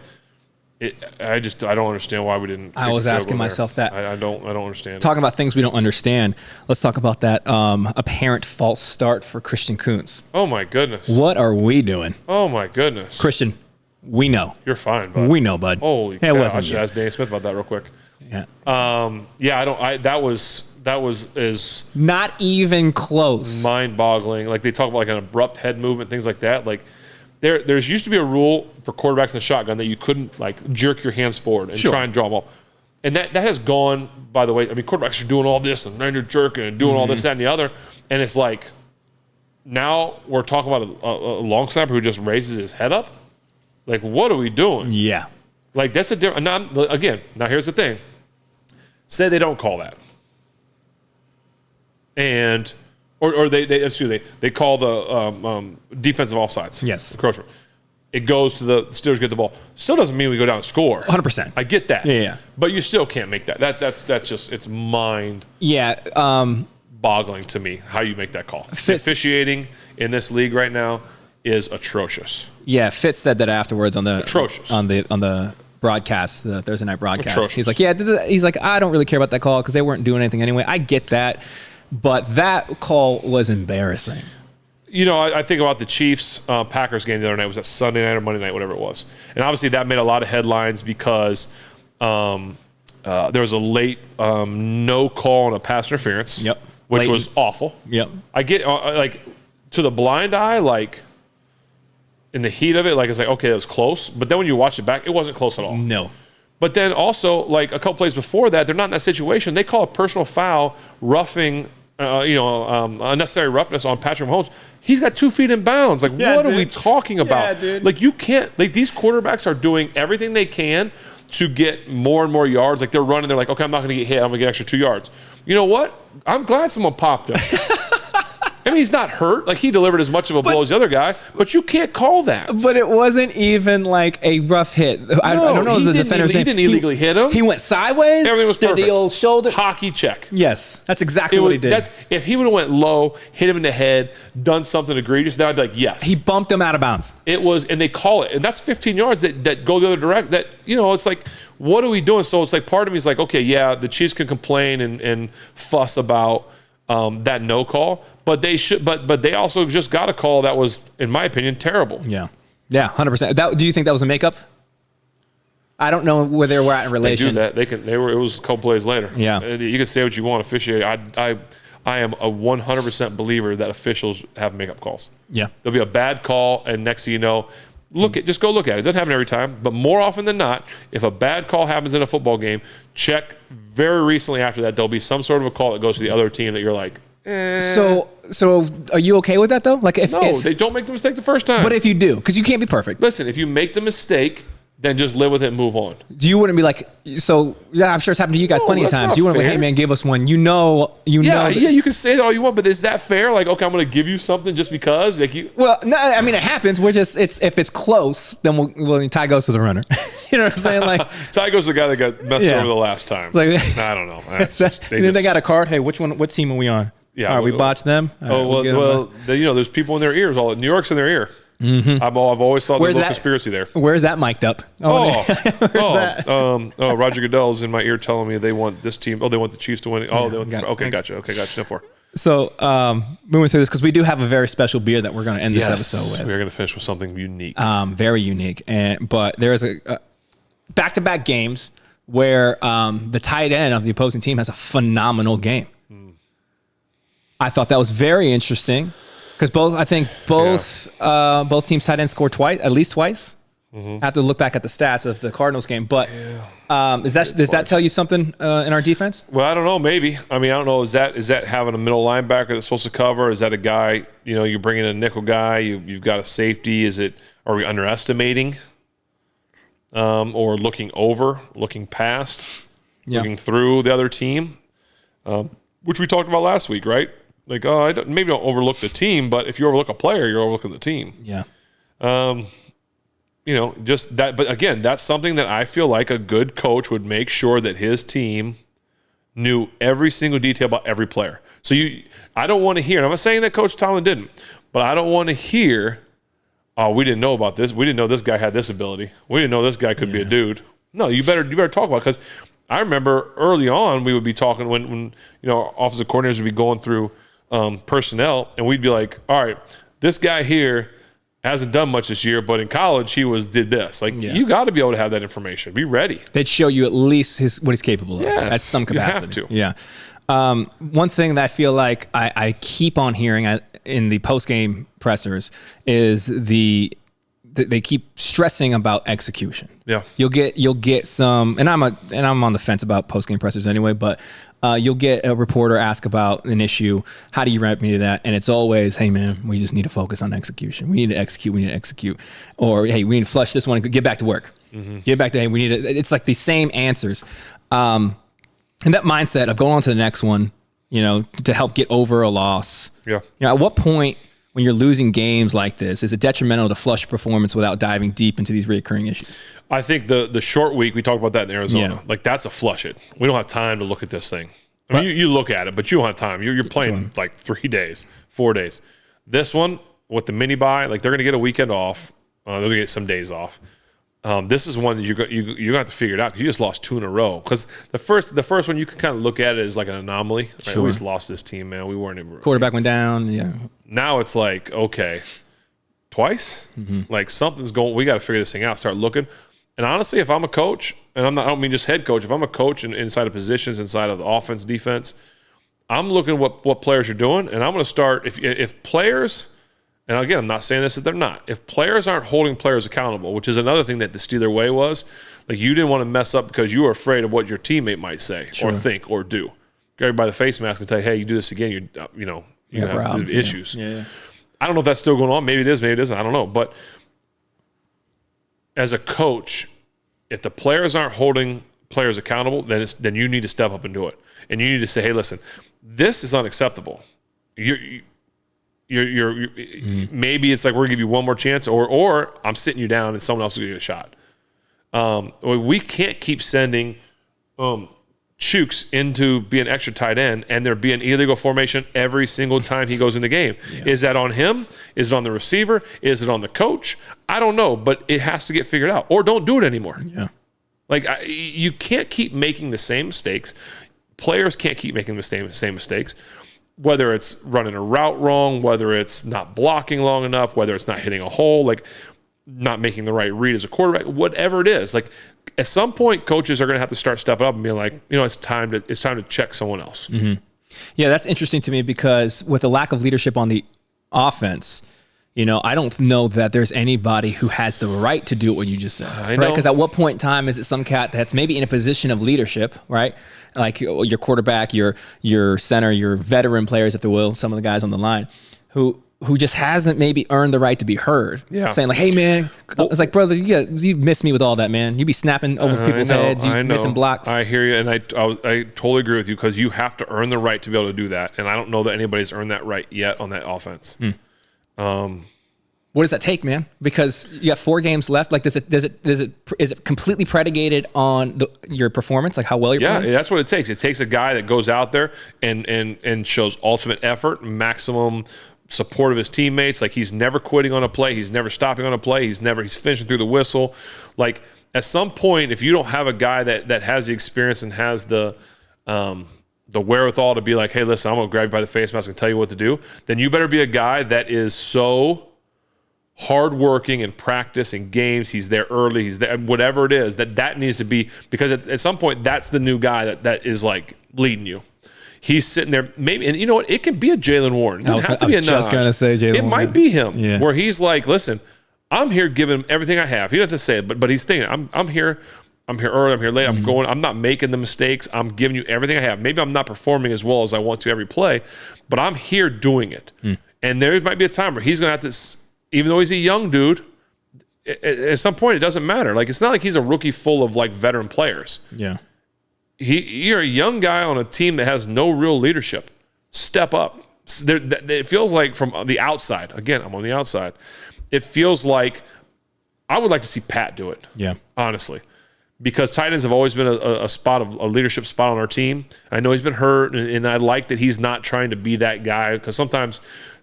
I don't understand why we didn't. I was asking myself that. I don't understand. Talking about things we don't understand. Let's talk about that apparent false start for Christian Kuntz. Oh my goodness. What are we doing? Oh my goodness. Christian, we know. You're fine, bud. We know, bud. Holy cow. I should ask Danny Smith about that real quick. Yeah. That was not even close. Mind-boggling. Like they talk about like an abrupt head movement, things like that. Like there's used to be a rule for quarterbacks in the shotgun that you couldn't like jerk your hands forward and try and draw them up. And that has gone, by the way. I mean, quarterbacks are doing all this and then you're jerking and doing all this, that, and the other. And it's like now we're talking about a long snapper who just raises his head up. Like, what are we doing? Yeah. Like, that's a different. Now here's the thing. Say they don't call that. And, or they call the defensive offsides. Yes. Encroachment. It goes to the Steelers get the ball. Still doesn't mean we go down and score. 100%. I get that. Yeah. But you still can't make that. That's just, it's mind. Yeah. Boggling to me how you make that call. Officiating in this league right now is atrocious. Yeah, Fitz said that afterwards on the atrocious on the broadcast, the Thursday night broadcast. Atrocious. He's like, he's like, I don't really care about that call because they weren't doing anything anyway. I get that, but that call was embarrassing. You know, I think about the Chiefs Packers game the other night. Was that Sunday night or Monday night, whatever it was, and obviously that made a lot of headlines because there was a late no call on a pass interference. Yep. Which was awful. Yep. I get like to the blind eye, like in the heat of it, like it's like, okay, that was close. But then when you watch it back, it wasn't close at all. No. But then also, like a couple plays before that, they're not in that situation. They call a personal foul, roughing, unnecessary roughness on Patrick Mahomes. He's got 2 feet in bounds. Like, what are we talking about? Yeah, dude. Like, you can't. Like, these quarterbacks are doing everything they can to get more and more yards. Like, they're running. They're like, okay, I'm not going to get hit. I'm going to get extra 2 yards. You know what? I'm glad someone popped him. I mean, he's not hurt. Like, he delivered as much of a blow as the other guy, but you can't call that. But it wasn't even like a rough hit. I don't know the defender's name. He didn't illegally hit him. He went sideways. Everything was perfect. Did the old shoulder. Hockey check. Yes, that's exactly what he did. If he would have went low, hit him in the head, done something egregious, then I'd be like, yes. He bumped him out of bounds. It was, and they call it. And that's 15 yards that go the other direction. That, you know, it's like, what are we doing? So it's like part of me is like, okay, yeah, the Chiefs can complain and fuss about that no call, but they should. But they also just got a call that was, in my opinion, terrible. Yeah, 100%. Do you think that was a makeup? I don't know where they were at in relation. They do that. It was a couple plays later. Yeah, you can say what you want. Officiate. I am a 100% believer that officials have makeup calls. Yeah, there'll be a bad call, and next thing you know, just go look at it. It doesn't happen every time, but more often than not, if a bad call happens in a football game, check very recently after that. There'll be some sort of a call that goes to the other team that you're like, So are you okay with that though? Like if they don't make the mistake the first time. But if you do, because you can't be perfect. Listen, if you make the mistake, then just live with it and move on. You wouldn't be like, so yeah, I'm sure it's happened to you guys plenty of times. You wouldn't be like, hey man, give us one. You know. Yeah, you can say that all you want, but is that fair? Like, okay, I'm going to give you something just because. Like Well, no, I mean it happens. If it's close, then Ty goes to the runner. You know what I'm saying? Like Ty goes to the guy that got messed over the last time. Like, I don't know. They got a card. Hey, which team are we on? Yeah, all right, we botched them. There's people in their ears. New York's in their ear. Mm-hmm. I've always thought there's a little conspiracy there. Where's that mic'd up? Roger Goodell's in my ear telling me they want this team. Oh, they want the Chiefs to win. Oh, gotcha. No more. So moving through this, because we do have a very special beer that we're going to end this episode with. We're going to finish with something unique. Very unique. But there is a back-to-back games where the tight end of the opposing team has a phenomenal game. I thought that was very interesting because both teams' tight ends scored twice, at least twice. Mm-hmm. I have to look back at the stats of the Cardinals game, but does that tell you something in our defense? Well, I don't know. Maybe. I mean, I don't know. Is that having a middle linebacker that's supposed to cover? Is that a guy? You know, you're bringing in a nickel guy. You've got a safety. Are we underestimating? Or looking past, looking through the other team, which we talked about last week, right? Like, maybe don't overlook the team, but if you overlook a player, you're overlooking the team. Yeah. Just that. But again, that's something that I feel like a good coach would make sure that his team knew every single detail about every player. So I don't want to hear, and I'm not saying that Coach Tomlin didn't, but I don't want to hear oh, we didn't know about this. We didn't know this guy had this ability. We didn't know this guy could be a dude. No, you better talk about it, because I remember early on we would be talking when offensive coordinators would be going through personnel, and we'd be like, all right, this guy here hasn't done much this year, but in college he did this. Like, you got to be able to have that information. Be ready. They'd show you at least what he's capable of at some capacity. You have to. Yeah. One thing that I feel like I keep on hearing in the post-game pressers is they keep stressing about execution. Yeah. You'll get some, and I'm on the fence about post-game pressers anyway, but you'll get a reporter ask about an issue. How do you remedy that? And it's always, hey man, we just need to focus on execution. We need to execute. Or, hey, we need to flush this one and get back to work. Mm-hmm. Get back to, hey, we need to, it's like the same answers. And that mindset of going on to the next one, to help get over a loss. Yeah. At what point when you're losing games like this, is it detrimental to flush performance without diving deep into these reoccurring issues? I think the short week, we talked about that in Arizona. Yeah. Like, that's a flush it. We don't have time to look at this thing. I mean, you look at it, but you don't have time. You're playing like 3 days, 4 days. This one with the mini bye, like, they're going to get a weekend off. They're going to get some days off. This is one that you have to figure it out, because you just lost 2 in a row. Because the first one, you can kind of look at it as like an anomaly. Right? Sure. We just lost this team, man. We weren't even. Quarterback went down. Yeah. Now it's like, okay, twice. Mm-hmm. Like, something's going. We got to figure this thing out. Start looking. And honestly, if I'm a coach, and I don't mean just head coach, if I'm a coach inside of positions, inside of the offense, defense, I'm looking at what players are doing, and I'm going to start if players. And again, I'm not saying this that they're not. If players aren't holding players accountable, which is another thing that the Steeler way was, like, you didn't want to mess up because you were afraid of what your teammate might say or think or do. Everybody the face mask and tell you, hey, you do this again, you have issues. Yeah. I don't know if that's still going on. Maybe it is. Maybe it isn't. I don't know. But as a coach, if the players aren't holding players accountable, then you need to step up and do it. And you need to say, hey, listen, this is unacceptable. You're maybe it's like, we're gonna give you one more chance, or I'm sitting you down and someone else is gonna get a shot. We can't keep sending Chooks into being extra tight end and there being illegal formation every single time he goes in the game. Yeah. Is that on him? Is it on the receiver? Is it on the coach? I don't know, but it has to get figured out, or don't do it anymore. Yeah. Like, you can't keep making the same mistakes. Players can't keep making the same mistakes. Whether it's running a route wrong, whether it's not blocking long enough, whether it's not hitting a hole, like not making the right read as a quarterback, whatever it is. Like, at some point, coaches are going to have to start stepping up and being like, it's time to check someone else. Mm-hmm. Yeah, that's interesting to me, because with a lack of leadership on the offense, I don't know that there's anybody who has the right to do what you just said. I know. Right? Because at what point in time is it some cat that's maybe in a position of leadership, right? Like your quarterback, your center, your veteran players, if they will, some of the guys on the line, who just hasn't maybe earned the right to be heard. Yeah. Saying like, hey man, it's like, brother, you miss me with all that, man. You be snapping over people's heads, you missing blocks. I hear you, and I totally agree with you, because you have to earn the right to be able to do that, and I don't know that anybody's earned that right yet on that offense. What does that take, man? Because you got 4 games left. Like, is it completely predicated on your performance, like how well you're playing? Yeah, that's what it takes. It takes a guy that goes out there and shows ultimate effort, maximum support of his teammates. Like, he's never quitting on a play, he's never stopping on a play, he's finishing through the whistle. Like, at some point, if you don't have a guy that has the experience and has the wherewithal to be like, hey, listen, I'm gonna grab you by the face mask and tell you what to do, then you better be a guy that is so hardworking in practice and games. He's there early. He's there, whatever it is, that needs to be, because at some point, that's the new guy that is like leading you. He's sitting there, maybe, and you know what? It could be a Jalen Warren. It doesn't have to be a Najee. I was just going to say Jalen Warren. It might be him, where he's like, listen, I'm here giving him everything I have. He doesn't have to say it, but he's thinking, I'm here early, I'm here late, I'm not making the mistakes, I'm giving you everything I have. Maybe I'm not performing as well as I want to every play, but I'm here doing it. And there might be a time where he's going to have to, even though he's a young dude, at some point it doesn't matter. Like, it's not like he's a rookie full of like veteran players. Yeah. You're a young guy on a team that has no real leadership. Step up. It feels like from the outside, again, I'm on the outside, it feels like I would like to see Pat do it. Yeah. Honestly. Because tight ends have always been a leadership spot on our team. I know he's been hurt, and I like that he's not trying to be that guy, because sometimes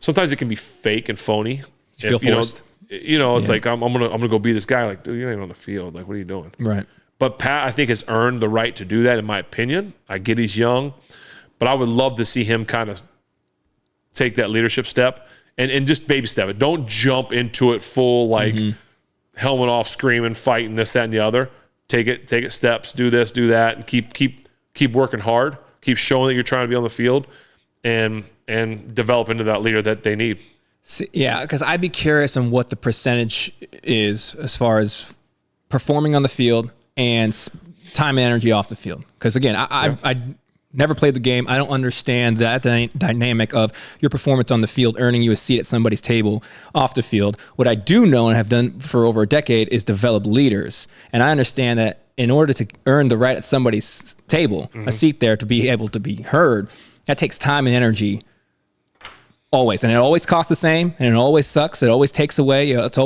it can be fake and phony. You feel forced. It's like I'm gonna go be this guy. Like, dude, you ain't on the field. Like, what are you doing? Right. But Pat, I think, has earned the right to do that, in my opinion. I get he's young, but I would love to see him kind of take that leadership step and just baby step it. Don't jump into it full, like helmet off, screaming, fighting, this, that, and the other. Take it steps, do this, do that, and keep working hard. Keep showing that you're trying to be on the field and develop into that leader that they need. Yeah, because I'd be curious on what the percentage is as far as performing on the field and time and energy off the field. Because again, I never played the game. I don't understand that dynamic of your performance on the field earning you a seat at somebody's table off the field. What I do know and have done for over a decade is develop leaders. And I understand that in order to earn the right at somebody's table, a seat there to be able to be heard, that takes time and energy always. And it always costs the same, and it always sucks. It always takes away. It's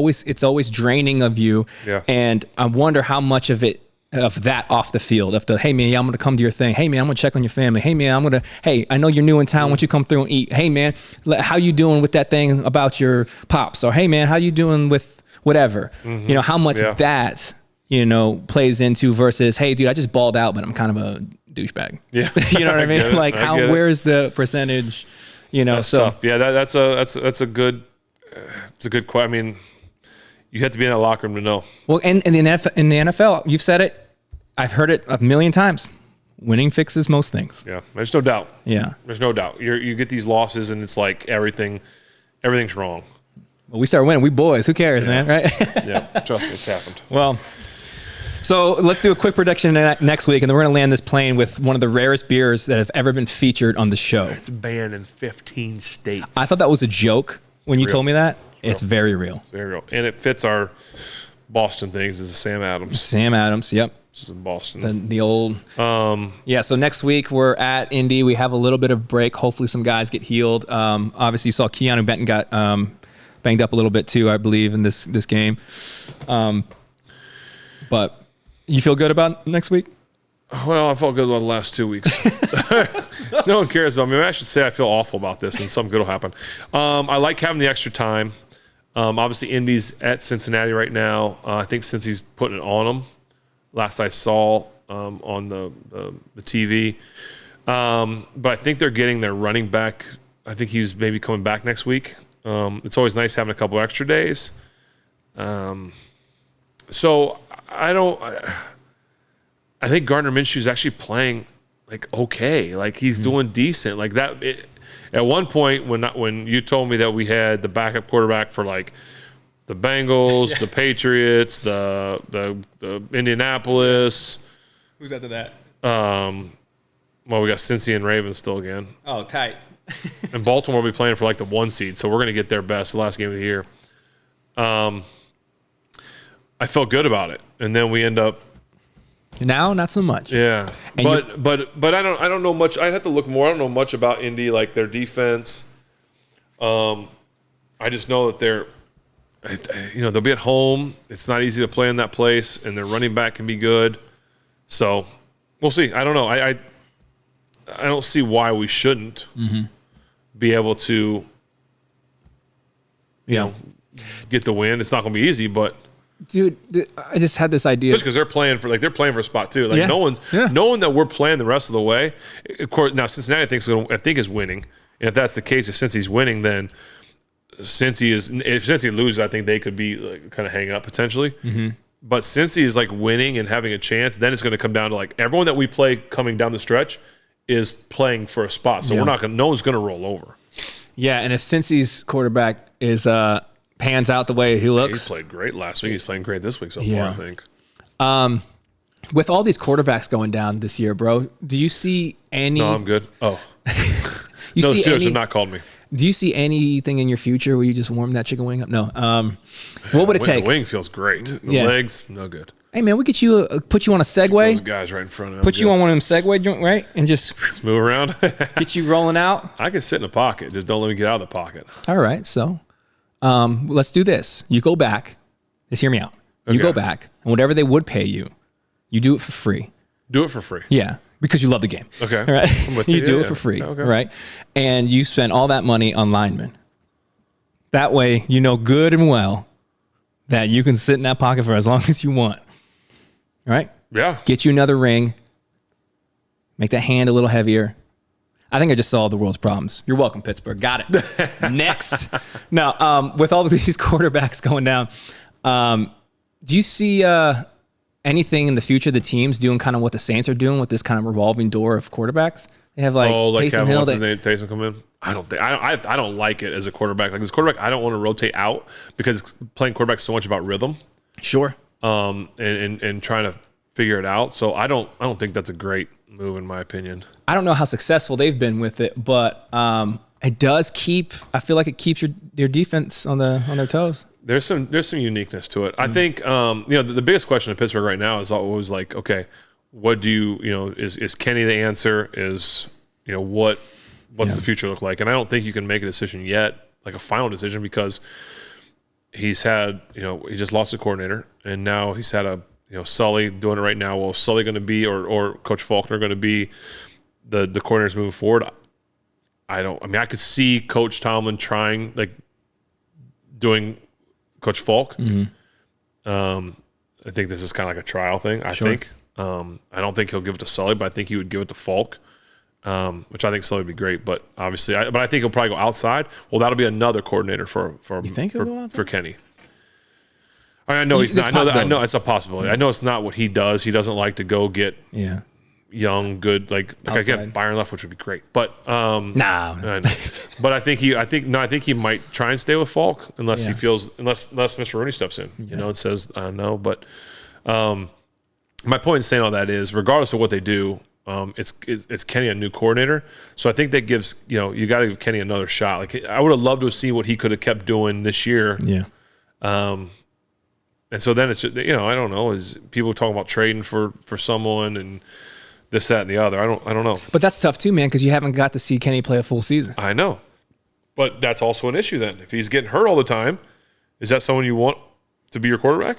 always draining of you. Yeah. And I wonder how much of that off the field, of the, hey man, I'm going to come to your thing. Hey man, I'm going to check on your family. Hey man, hey, I know you're new in town. Why don't you come through and eat? Hey man, how you doing with that thing about your pops? Or hey man, how you doing with whatever? How much that, plays into versus, hey dude, I just balled out, but I'm kind of a douchebag. Yeah. You know what I mean? Like where's the percentage? That's tough. Yeah, that's a good question. I mean, you have to be in that locker room to know. Well, and in the NFL, you've said it. I've heard it a million times. Winning fixes most things. Yeah, there's no doubt. Yeah, there's no doubt. You get these losses, and it's like everything's wrong. Well, we start winning. We boys. Who cares, man? Right? Yeah, trust me, it's happened. Well, so let's do a quick prediction next week, and then we're going to land this plane with one of the rarest beers that have ever been featured on the show. It's banned in 15 states. I thought that was a joke when you told me that. It's very real. It's very real. And it fits our Boston things. It's a Sam Adams. Sam Adams, yep. This is in Boston. The old. So next week we're at Indy. We have a little bit of break. Hopefully some guys get healed. Obviously you saw Keanu Benton got banged up a little bit too, I believe, in this game. But you feel good about next week? Well, I felt good about the last 2 weeks. No one cares about me. I should say I feel awful about this, and something good will happen. I like having the extra time. Obviously, Indy's at Cincinnati right now. I think Cincy's putting it on them. Last I saw on the TV. But I think they're getting their running back. I think he was maybe coming back next week. It's always nice having a couple extra days. So I think Gardner Minshew's actually playing like okay, like he's doing decent. Like that. At one point, when you told me that we had the backup quarterback for like the Bengals, the Patriots, the Indianapolis. Who's after that? Well, we got Cincy and Ravens still again. Oh, tight. And Baltimore will be playing for like the 1 seed, so we're going to get their best the last game of the year. I felt good about it, and then we end up. Now, not so much. Yeah, and but I don't know much. I have to look more. I don't know much about Indy, like their defense. I just know that they'll be at home. It's not easy to play in that place, and their running back can be good. So we'll see. I don't know. I don't see why we shouldn't be able to, get the win. It's not going to be easy, but. Dude, I just had this idea. Just because they're playing for a spot too. Like knowing that we're playing the rest of the way. Of course, now Cincinnati I think is winning, and if that's the case, if Cincy's winning, then if Cincy loses, I think they could be like, kind of hang up potentially. Mm-hmm. But Cincy is like winning and having a chance, then it's going to come down to like everyone that we play coming down the stretch is playing for a spot. So no one's going to roll over. Yeah, and if Cincy's quarterback is pans out the way he looks. He played great last week. He's playing great this week so far, I think. With all these quarterbacks going down this year, bro, do you see any... No, I'm good. Oh. The Steelers have not called me. Do you see anything in your future where you just warm that chicken wing up? No. What would it take? The wing feels great. The legs, no good. Hey, man, we get you put you on a Segway. Those guys right in front of me. Put you on one of them Segway joint, right? And just move around. Get you rolling out. I can sit in the pocket. Just don't let me get out of the pocket. All right, so... let's do this. You go back. Just hear me out. You go back, and whatever they would pay you, you do it for free. Do it for free. Yeah, because you love the game. Okay. All right. You do it for free. Okay. Right. And you spend all that money on linemen. That way, you know good and well that you can sit in that pocket for as long as you want. Right? Yeah. Get you another ring. Make that hand a little heavier. I think I just solved the world's problems. You're welcome, Pittsburgh. Got it. Next. Now, with all of these quarterbacks going down, do you see anything in the future the teams doing kind of what the Saints are doing with this kind of revolving door of quarterbacks? They have like Taysom Hill. What's his name? Taysom come in. I don't like it as a quarterback. Like as a quarterback, I don't want to rotate out because playing quarterback is so much about rhythm. Sure. And trying to figure it out. So I don't think that's a great move in my opinion. I don't know how successful they've been with it, but it does I feel like it keeps your defense on their toes. There's some uniqueness to it. I think the biggest question in Pittsburgh right now is always like, okay, what do you is Kenny the answer? Is what's the future look like? And I don't think you can make a decision yet, like a final decision, because he's had he just lost a coordinator, and now he's had a Sully doing it right now. Well, Sully going to be or Coach Faulkner going to be the coordinators moving forward? I could see Coach Tomlin trying doing Coach Falk. Mm-hmm. I think this is kind of like a trial thing. I think. I don't think he'll give it to Sully, but I think he would give it to Falk, which I think Sully would be great. But obviously, I think he'll probably go outside. Well, that'll be another coordinator for Kenny. I know he's not. I know it's a possibility. I know it's not what he does. He doesn't like to go get young, good like again Byron Leftwich would be great. But but I think he might try and stay with Falk unless he feels unless Mr. Rooney steps in. And says no. But my point in saying all that is, regardless of what they do, it's Kenny a new coordinator. So I think that gives you got to give Kenny another shot. Like I would have loved to see what he could have kept doing this year. Yeah. And so then it's just, I don't know, is people talking about trading for someone and this, that, and the other. I don't know. But that's tough too, man, because you haven't got to see Kenny play a full season. I know. But that's also an issue then. If he's getting hurt all the time, is that someone you want to be your quarterback?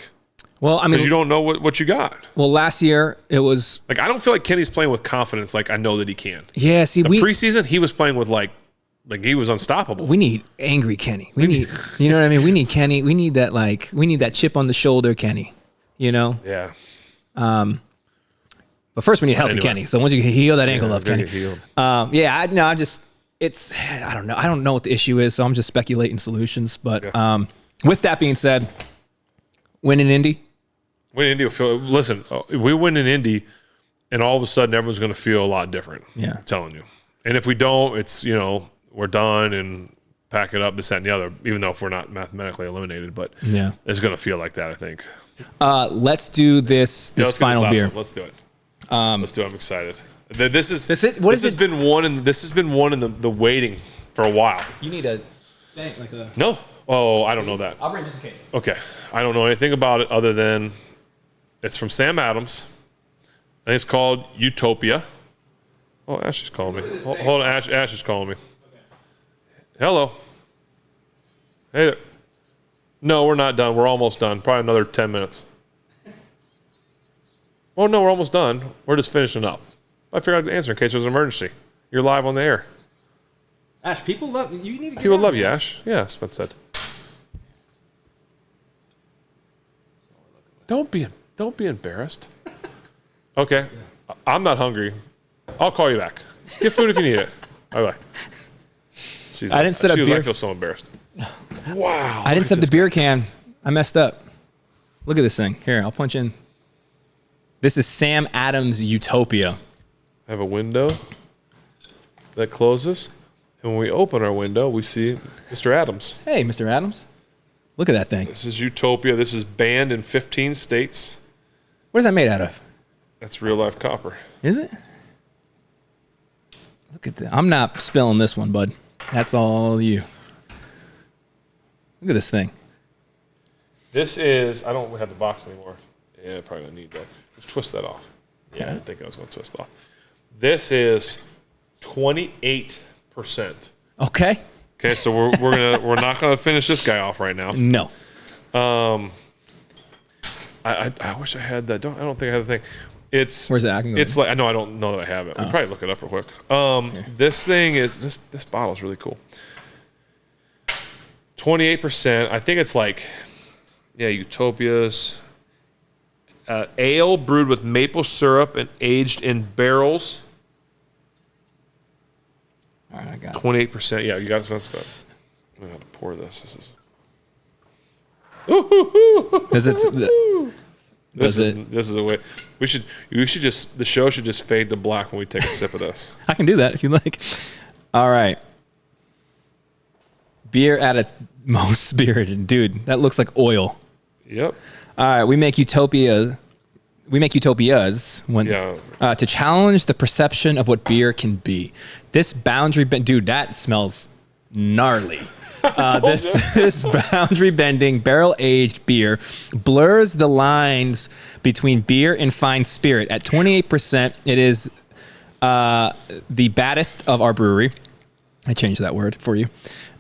Well, I mean, because you don't know what you got. Well, last year it was like I don't feel like Kenny's playing with confidence. Like I know that he can. Yeah, see, preseason he was playing with like he was unstoppable. We need angry Kenny. We need, you know what I mean? We need Kenny. We need that chip on the shoulder Kenny, Yeah. But first we need healthy Kenny. So once you heal that ankle up, Kenny. I don't know. I don't know what the issue is, so I'm just speculating solutions. But with that being said, win in Indy. Listen, we win in Indy, and all of a sudden everyone's going to feel a lot different. Yeah. I'm telling you. And if we don't, it's, we're done and pack it up, this, that, and the other, even though if we're not mathematically eliminated. But it's going to feel like that, I think. Let's do this final beer. Let's do it. Let's do it. I'm excited. This has been one in the waiting for a while. You need a thing, like a... No. Oh, I don't know that. I'll bring just in case. Okay. I don't know anything about it other than it's from Sam Adams. I think it's called Utopia. Oh, Ash is calling me. Hold on, Ash is calling me. Okay. Hello. Hey there. No, we're not done. We're almost done. Probably another 10 minutes. Oh, no, we're almost done. We're just finishing up. I figured I'd answer in case there's an emergency. You're live on the air. Ash, people love you. You need to get People love you, Ash. Yeah, Spence said. Don't be embarrassed. Okay. I'm not hungry. I'll call you back. Get food if you need it. Bye-bye. I didn't set up beer. I feel so embarrassed. Wow. I didn't set the beer can. I messed up. Look at this thing. Here, I'll punch in. This is Sam Adams Utopia. I have a window that closes. And when we open our window, we see Mr. Adams. Hey, Mr. Adams. Look at that thing. This is Utopia. This is banned in 15 states. What is that made out of? That's real life copper. Is it? Look at that. I'm not spilling this one, bud. That's all you. Look at this thing. This is, I don't have the box anymore. Yeah, probably don't need that. Let's twist that off. Yeah, I didn't think I was going to twist off. This is 28%. Okay. Okay, so we're not gonna finish this guy off right now. No. I wish I had that. I don't think I have the thing. It's where's that? It's like I don't know that I have it. We'll probably look it up real quick. This thing is this bottle is really cool. 28%. I think it's like Yeah, Utopias. Ale brewed with maple syrup and aged in barrels. All right, I got it. 28%. Yeah, you got it. Let's go. I'm going to have to pour this. This is a way. We should just, the show should just fade to black when we take a sip of this. I can do that if you like. All right. Beer at its most spirited. Dude, that looks like oil. Yep. All right, we make Utopia. We make Utopias to challenge the perception of what beer can be. This boundary bend, dude, that smells gnarly. This boundary bending barrel aged beer blurs the lines between beer and fine spirit. At 28%, it is the baddest of our brewery. I changed that word for you.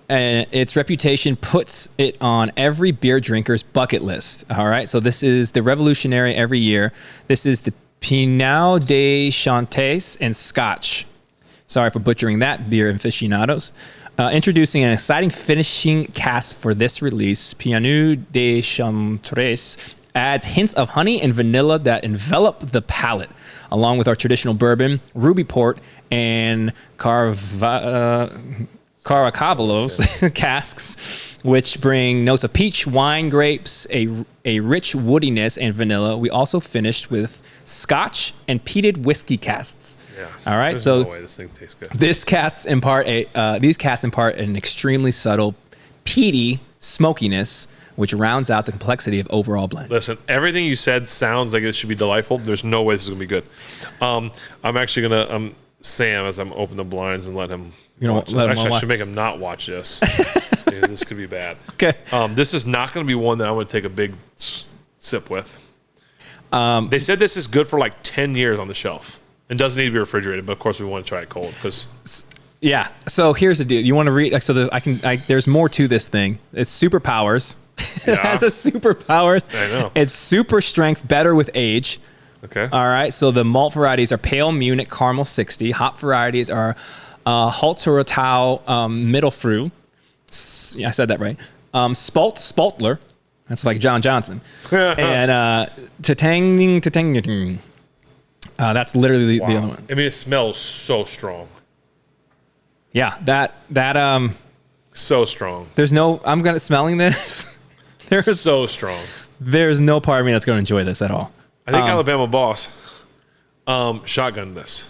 And its reputation puts it on every beer drinker's bucket list. All right, so this is the revolutionary every year. This is the Pinot de Chantes and Scotch. Sorry for butchering that, beer aficionados. Introducing an exciting finishing cast for this release, Pinot de Chantes adds hints of honey and vanilla that envelop the palate, along with our traditional bourbon, ruby port, and Caracavallos casks, which bring notes of peach, wine, grapes, a rich woodiness, and vanilla. We also finished with Scotch and peated whiskey casts. Yeah. All right. There's So no way this thing tastes good. these casts impart an extremely subtle, peaty smokiness, which rounds out the complexity of overall blend. Listen, everything you said sounds like it should be delightful. There's no way this is gonna be good. I'm actually gonna Sam as I'm open the blinds and let him. Actually, I should make him not watch this because this could be bad. Okay. This is not going to be one that I'm going to take a big sip with. They said this is good for like 10 years on the shelf and doesn't need to be refrigerated, but of course we want to try it cold because. Yeah. So here's the deal. You want to read? There's more to this thing. It's superpowers. It has a superpower. I know. It's super strength, better with age. Okay. All right. So the malt varieties are Pale Munich Caramel 60. Hop varieties are Halterottau Mittelfrüh. I said that right. Spaltler. That's like John Johnson. And Tatang. That's literally the other one. I mean, it smells so strong. Yeah. That So strong. There's no. I'm gonna smelling this. There's so strong. There's no part of me that's going to enjoy this at all. I think Alabama Boss shotgunned this.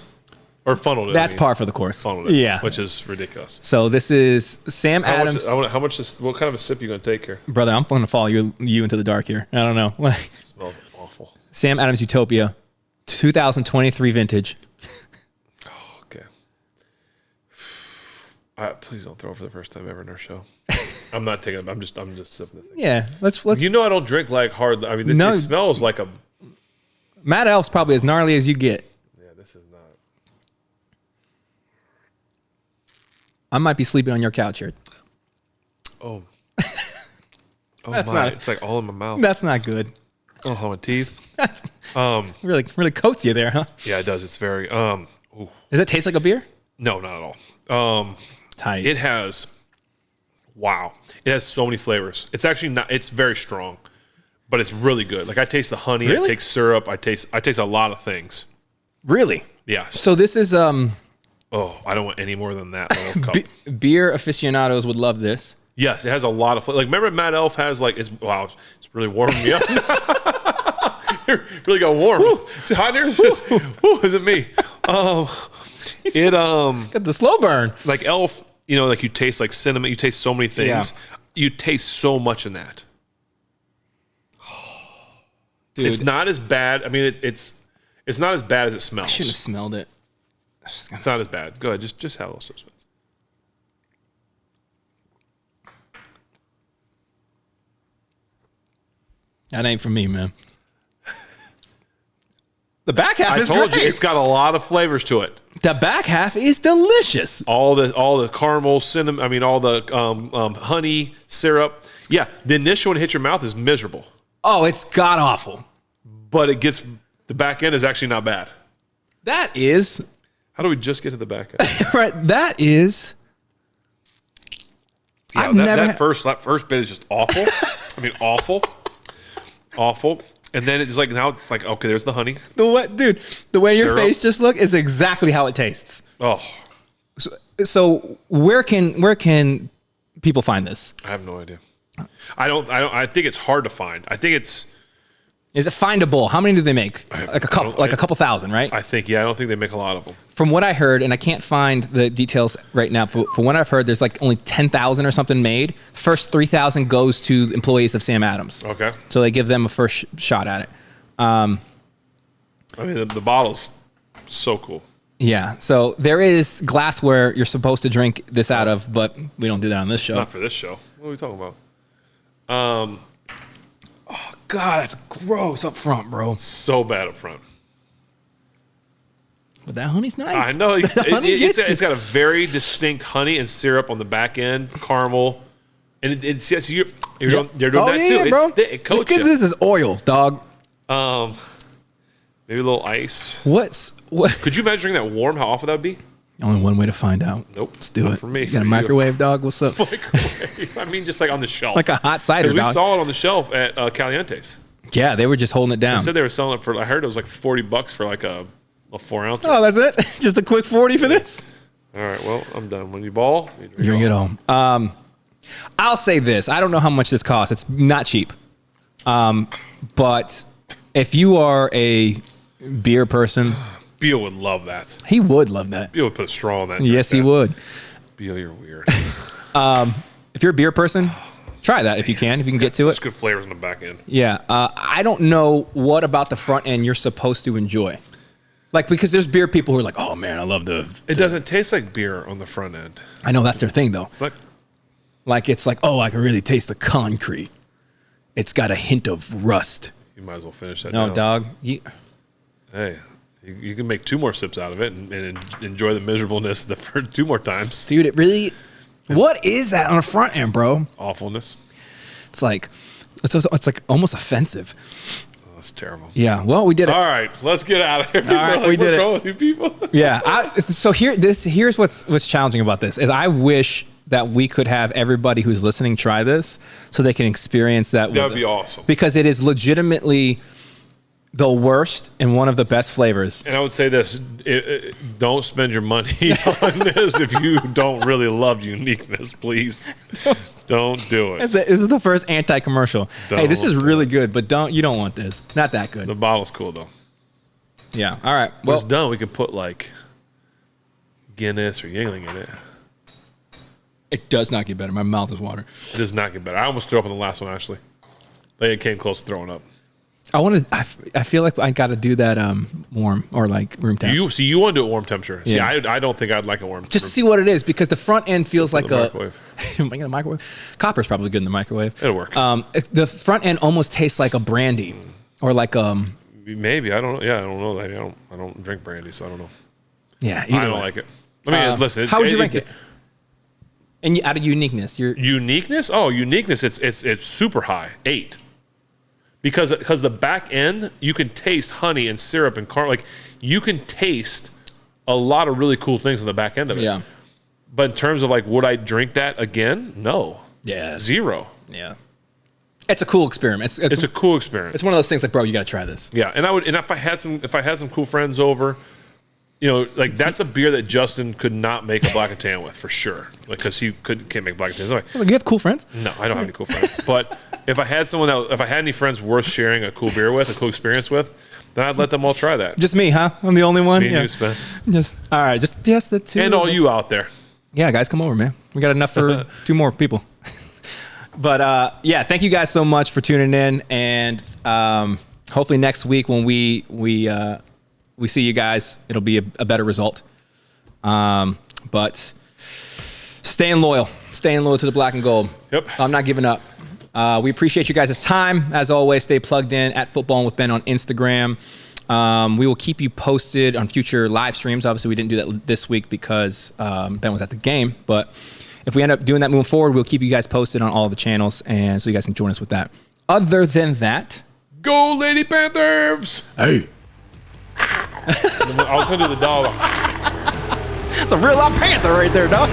Or funneled it. That's par for the course. Funneled it. Yeah. Which is ridiculous. So this is Sam Adams. What kind of a sip are you going to take here? Brother, I'm going to follow you into the dark here. I don't know. It smells awful. Sam Adams Utopia, 2023 vintage. Oh, okay. Please don't throw it for the first time ever in our show. I'm not taking it. I'm just sipping this thing. Yeah. Let's. You know I don't drink like hard. I mean, it smells like a... Matt Elf's probably as gnarly as you get. Yeah, this is not. I might be sleeping on your couch here. Oh. That's my. not- It's like all in my mouth. That's not good. Oh, my teeth. That's really coats you there, huh? Yeah, it does. It's very... Does it taste like a beer? No, not at all. Tight. It has... Wow. It has so many flavors. It's actually not... It's very strong. But it's really good. Like I taste the honey, Really? I taste syrup, I taste a lot of things. Really? Yeah. So this is Oh, I don't want any more than that little cup. beer aficionados would love this. Yes, it has a lot of flavor. Like remember Matt Elf has like it's really warming me up. It really got warm. Is it hot in here? Is it me? Got the slow burn. Like Elf, like you taste like cinnamon, you taste so many things. Yeah. You taste so much in that. Dude, It's not as bad. I mean, it's not as bad as it smells. I shouldn't have smelled it. It's not as bad. Go ahead. Just have a little sip. That ain't for me, man. The back half is I told great. you, it's got a lot of flavors to it. The back half is delicious. All the caramel, cinnamon. I mean, all the honey, syrup. Yeah, the initial one hit your mouth is miserable, Oh, it's god awful. but the back end is actually not bad. That is How do we just get to the back end? right. That is. Yeah, I've never that first bit is just awful. I mean, awful. Awful. And then it's like, now it's like, okay, there's the honey. The way your Syrup. face just looked is exactly how it tastes. Oh, So where can people find this? I have no idea. I think it's hard to find. I think it's. Is it findable? How many do they make? Like a couple thousand, right? I don't think they make a lot of them. From what I heard, and I can't find the details right now, but from what I've heard, there's like only 10,000 or something made. First 3,000 goes to employees of Sam Adams. Okay. So they give them a first shot at it. I mean, the bottle's so cool. Yeah. So there is glassware you're supposed to drink this out of, but we don't do that on this show. Not for this show. What are we talking about? Oh, God, that's gross up front, bro. So bad up front. But that honey's nice. I know. It's It's got a very distinct honey and syrup on the back end, caramel. And you're doing that too. Bro. It coats you. This is oil, dog. Maybe a little ice. What? Could you imagine drinking that warm? How awful that would be? Only one way to find out. Nope. Let's do Not it. for me. You got For a you. microwave, dog? What's up? Microwave. I mean, just like on the shelf. Like a hot cider, we dog. saw it on the shelf at Caliente's. Yeah, they were just holding it down. They said they were selling it for. I heard it was like $40 for like a 4 ounce. Oh, that's it? Just a quick 40 for this? All right. Well, I'm done. When you ball, you Bring it home. I'll say this. I don't know how much this costs. It's not cheap. But if you are a beer person, Beal would love that. he would love that. Beal would put a straw in that. Yes, he would. Beal, you're weird. If you're a beer person, try that if you can get to Such it. good flavors on the back end. Yeah. I don't know what about the front end you're supposed to enjoy. Like, because there's beer people who are like, oh, man, I love It doesn't taste like beer on the front end. I know that's their thing, though. It's like It's like, oh, I can really taste the concrete. It's got a hint of rust. you might as well finish that. No, down. dog. Hey, you can make 2 more sips out of it and enjoy the miserableness for 2 more times. Dude, it really... What is that on the front end, bro? Awfulness. It's like almost offensive. Oh, that's terrible. Yeah. Well, we did it. All right, let's get out of here. All right, we did it. What's wrong with you people? Yeah. So here's what's challenging about this is I wish that we could have everybody who's listening try this so they can experience that. That would be awesome. Because it is legitimately the worst and one of the best flavors. And I would say this: don't spend your money on this if you don't really love uniqueness. Please, don't do it. This is the first anti-commercial. Hey, this is really good, but you don't want this. Not that good. The bottle's cool though. Yeah. All right. When Well, it's done, we could put like Guinness or Yingling in it. it does not get better. My mouth is watering. It does not get better. I almost threw up on the last one actually. Like it came close to throwing up. I feel like I got to do that warm or like room temp. You want to do it warm temperature. See, Yeah. I don't think I'd like a warm. Just to see what it is because the front end feels like the a microwave. Am I in the microwave? Copper's probably good in the microwave. It'll work. The front end almost tastes like a brandy or like Maybe I don't know. Yeah, I don't know. I don't drink brandy, so I don't know. yeah. I don't like it. I mean, listen. How would you rank it? And out of uniqueness, Uniqueness? Oh, uniqueness. It's super high. 8. Because the back end, you can taste honey and syrup and caramel. Like you can taste a lot of really cool things on the back end of it. Yeah. But in terms of like, would I drink that again? No. Yeah. 0. Yeah. It's a cool experiment. It's a cool experience. It's one of those things like, bro, you got to try this. Yeah, and if I had some cool friends over, you know, like that's a beer that Justin could not make a black and tan with for sure, like because he can't make black and tans. Anyway, Like, you have cool friends? no, I don't have any cool friends. But if I had any friends worth sharing a cool beer with, a cool experience with, then I'd let them all try that. Just me, huh? I'm the only one. Me and Yeah. you, Spence, Just all right. Just the two. and all you out there. Yeah, guys, come over, man. We got enough for 2 more people. But yeah, thank you guys so much for tuning in, and hopefully next week when we see you guys, it'll be a better result. But staying loyal to the black and gold. Yep. I'm not giving up. We appreciate you guys' time. As always, stay plugged in at Footballin with Ben on Instagram. We will keep you posted on future live streams. Obviously, we didn't do that this week because Ben was at the game. But if we end up doing that moving forward, we'll keep you guys posted on all the channels, and so you guys can join us with that. Other than that, Go Lady Panthers! hey, I was gonna do the dog. that's a real live panther right there, dog.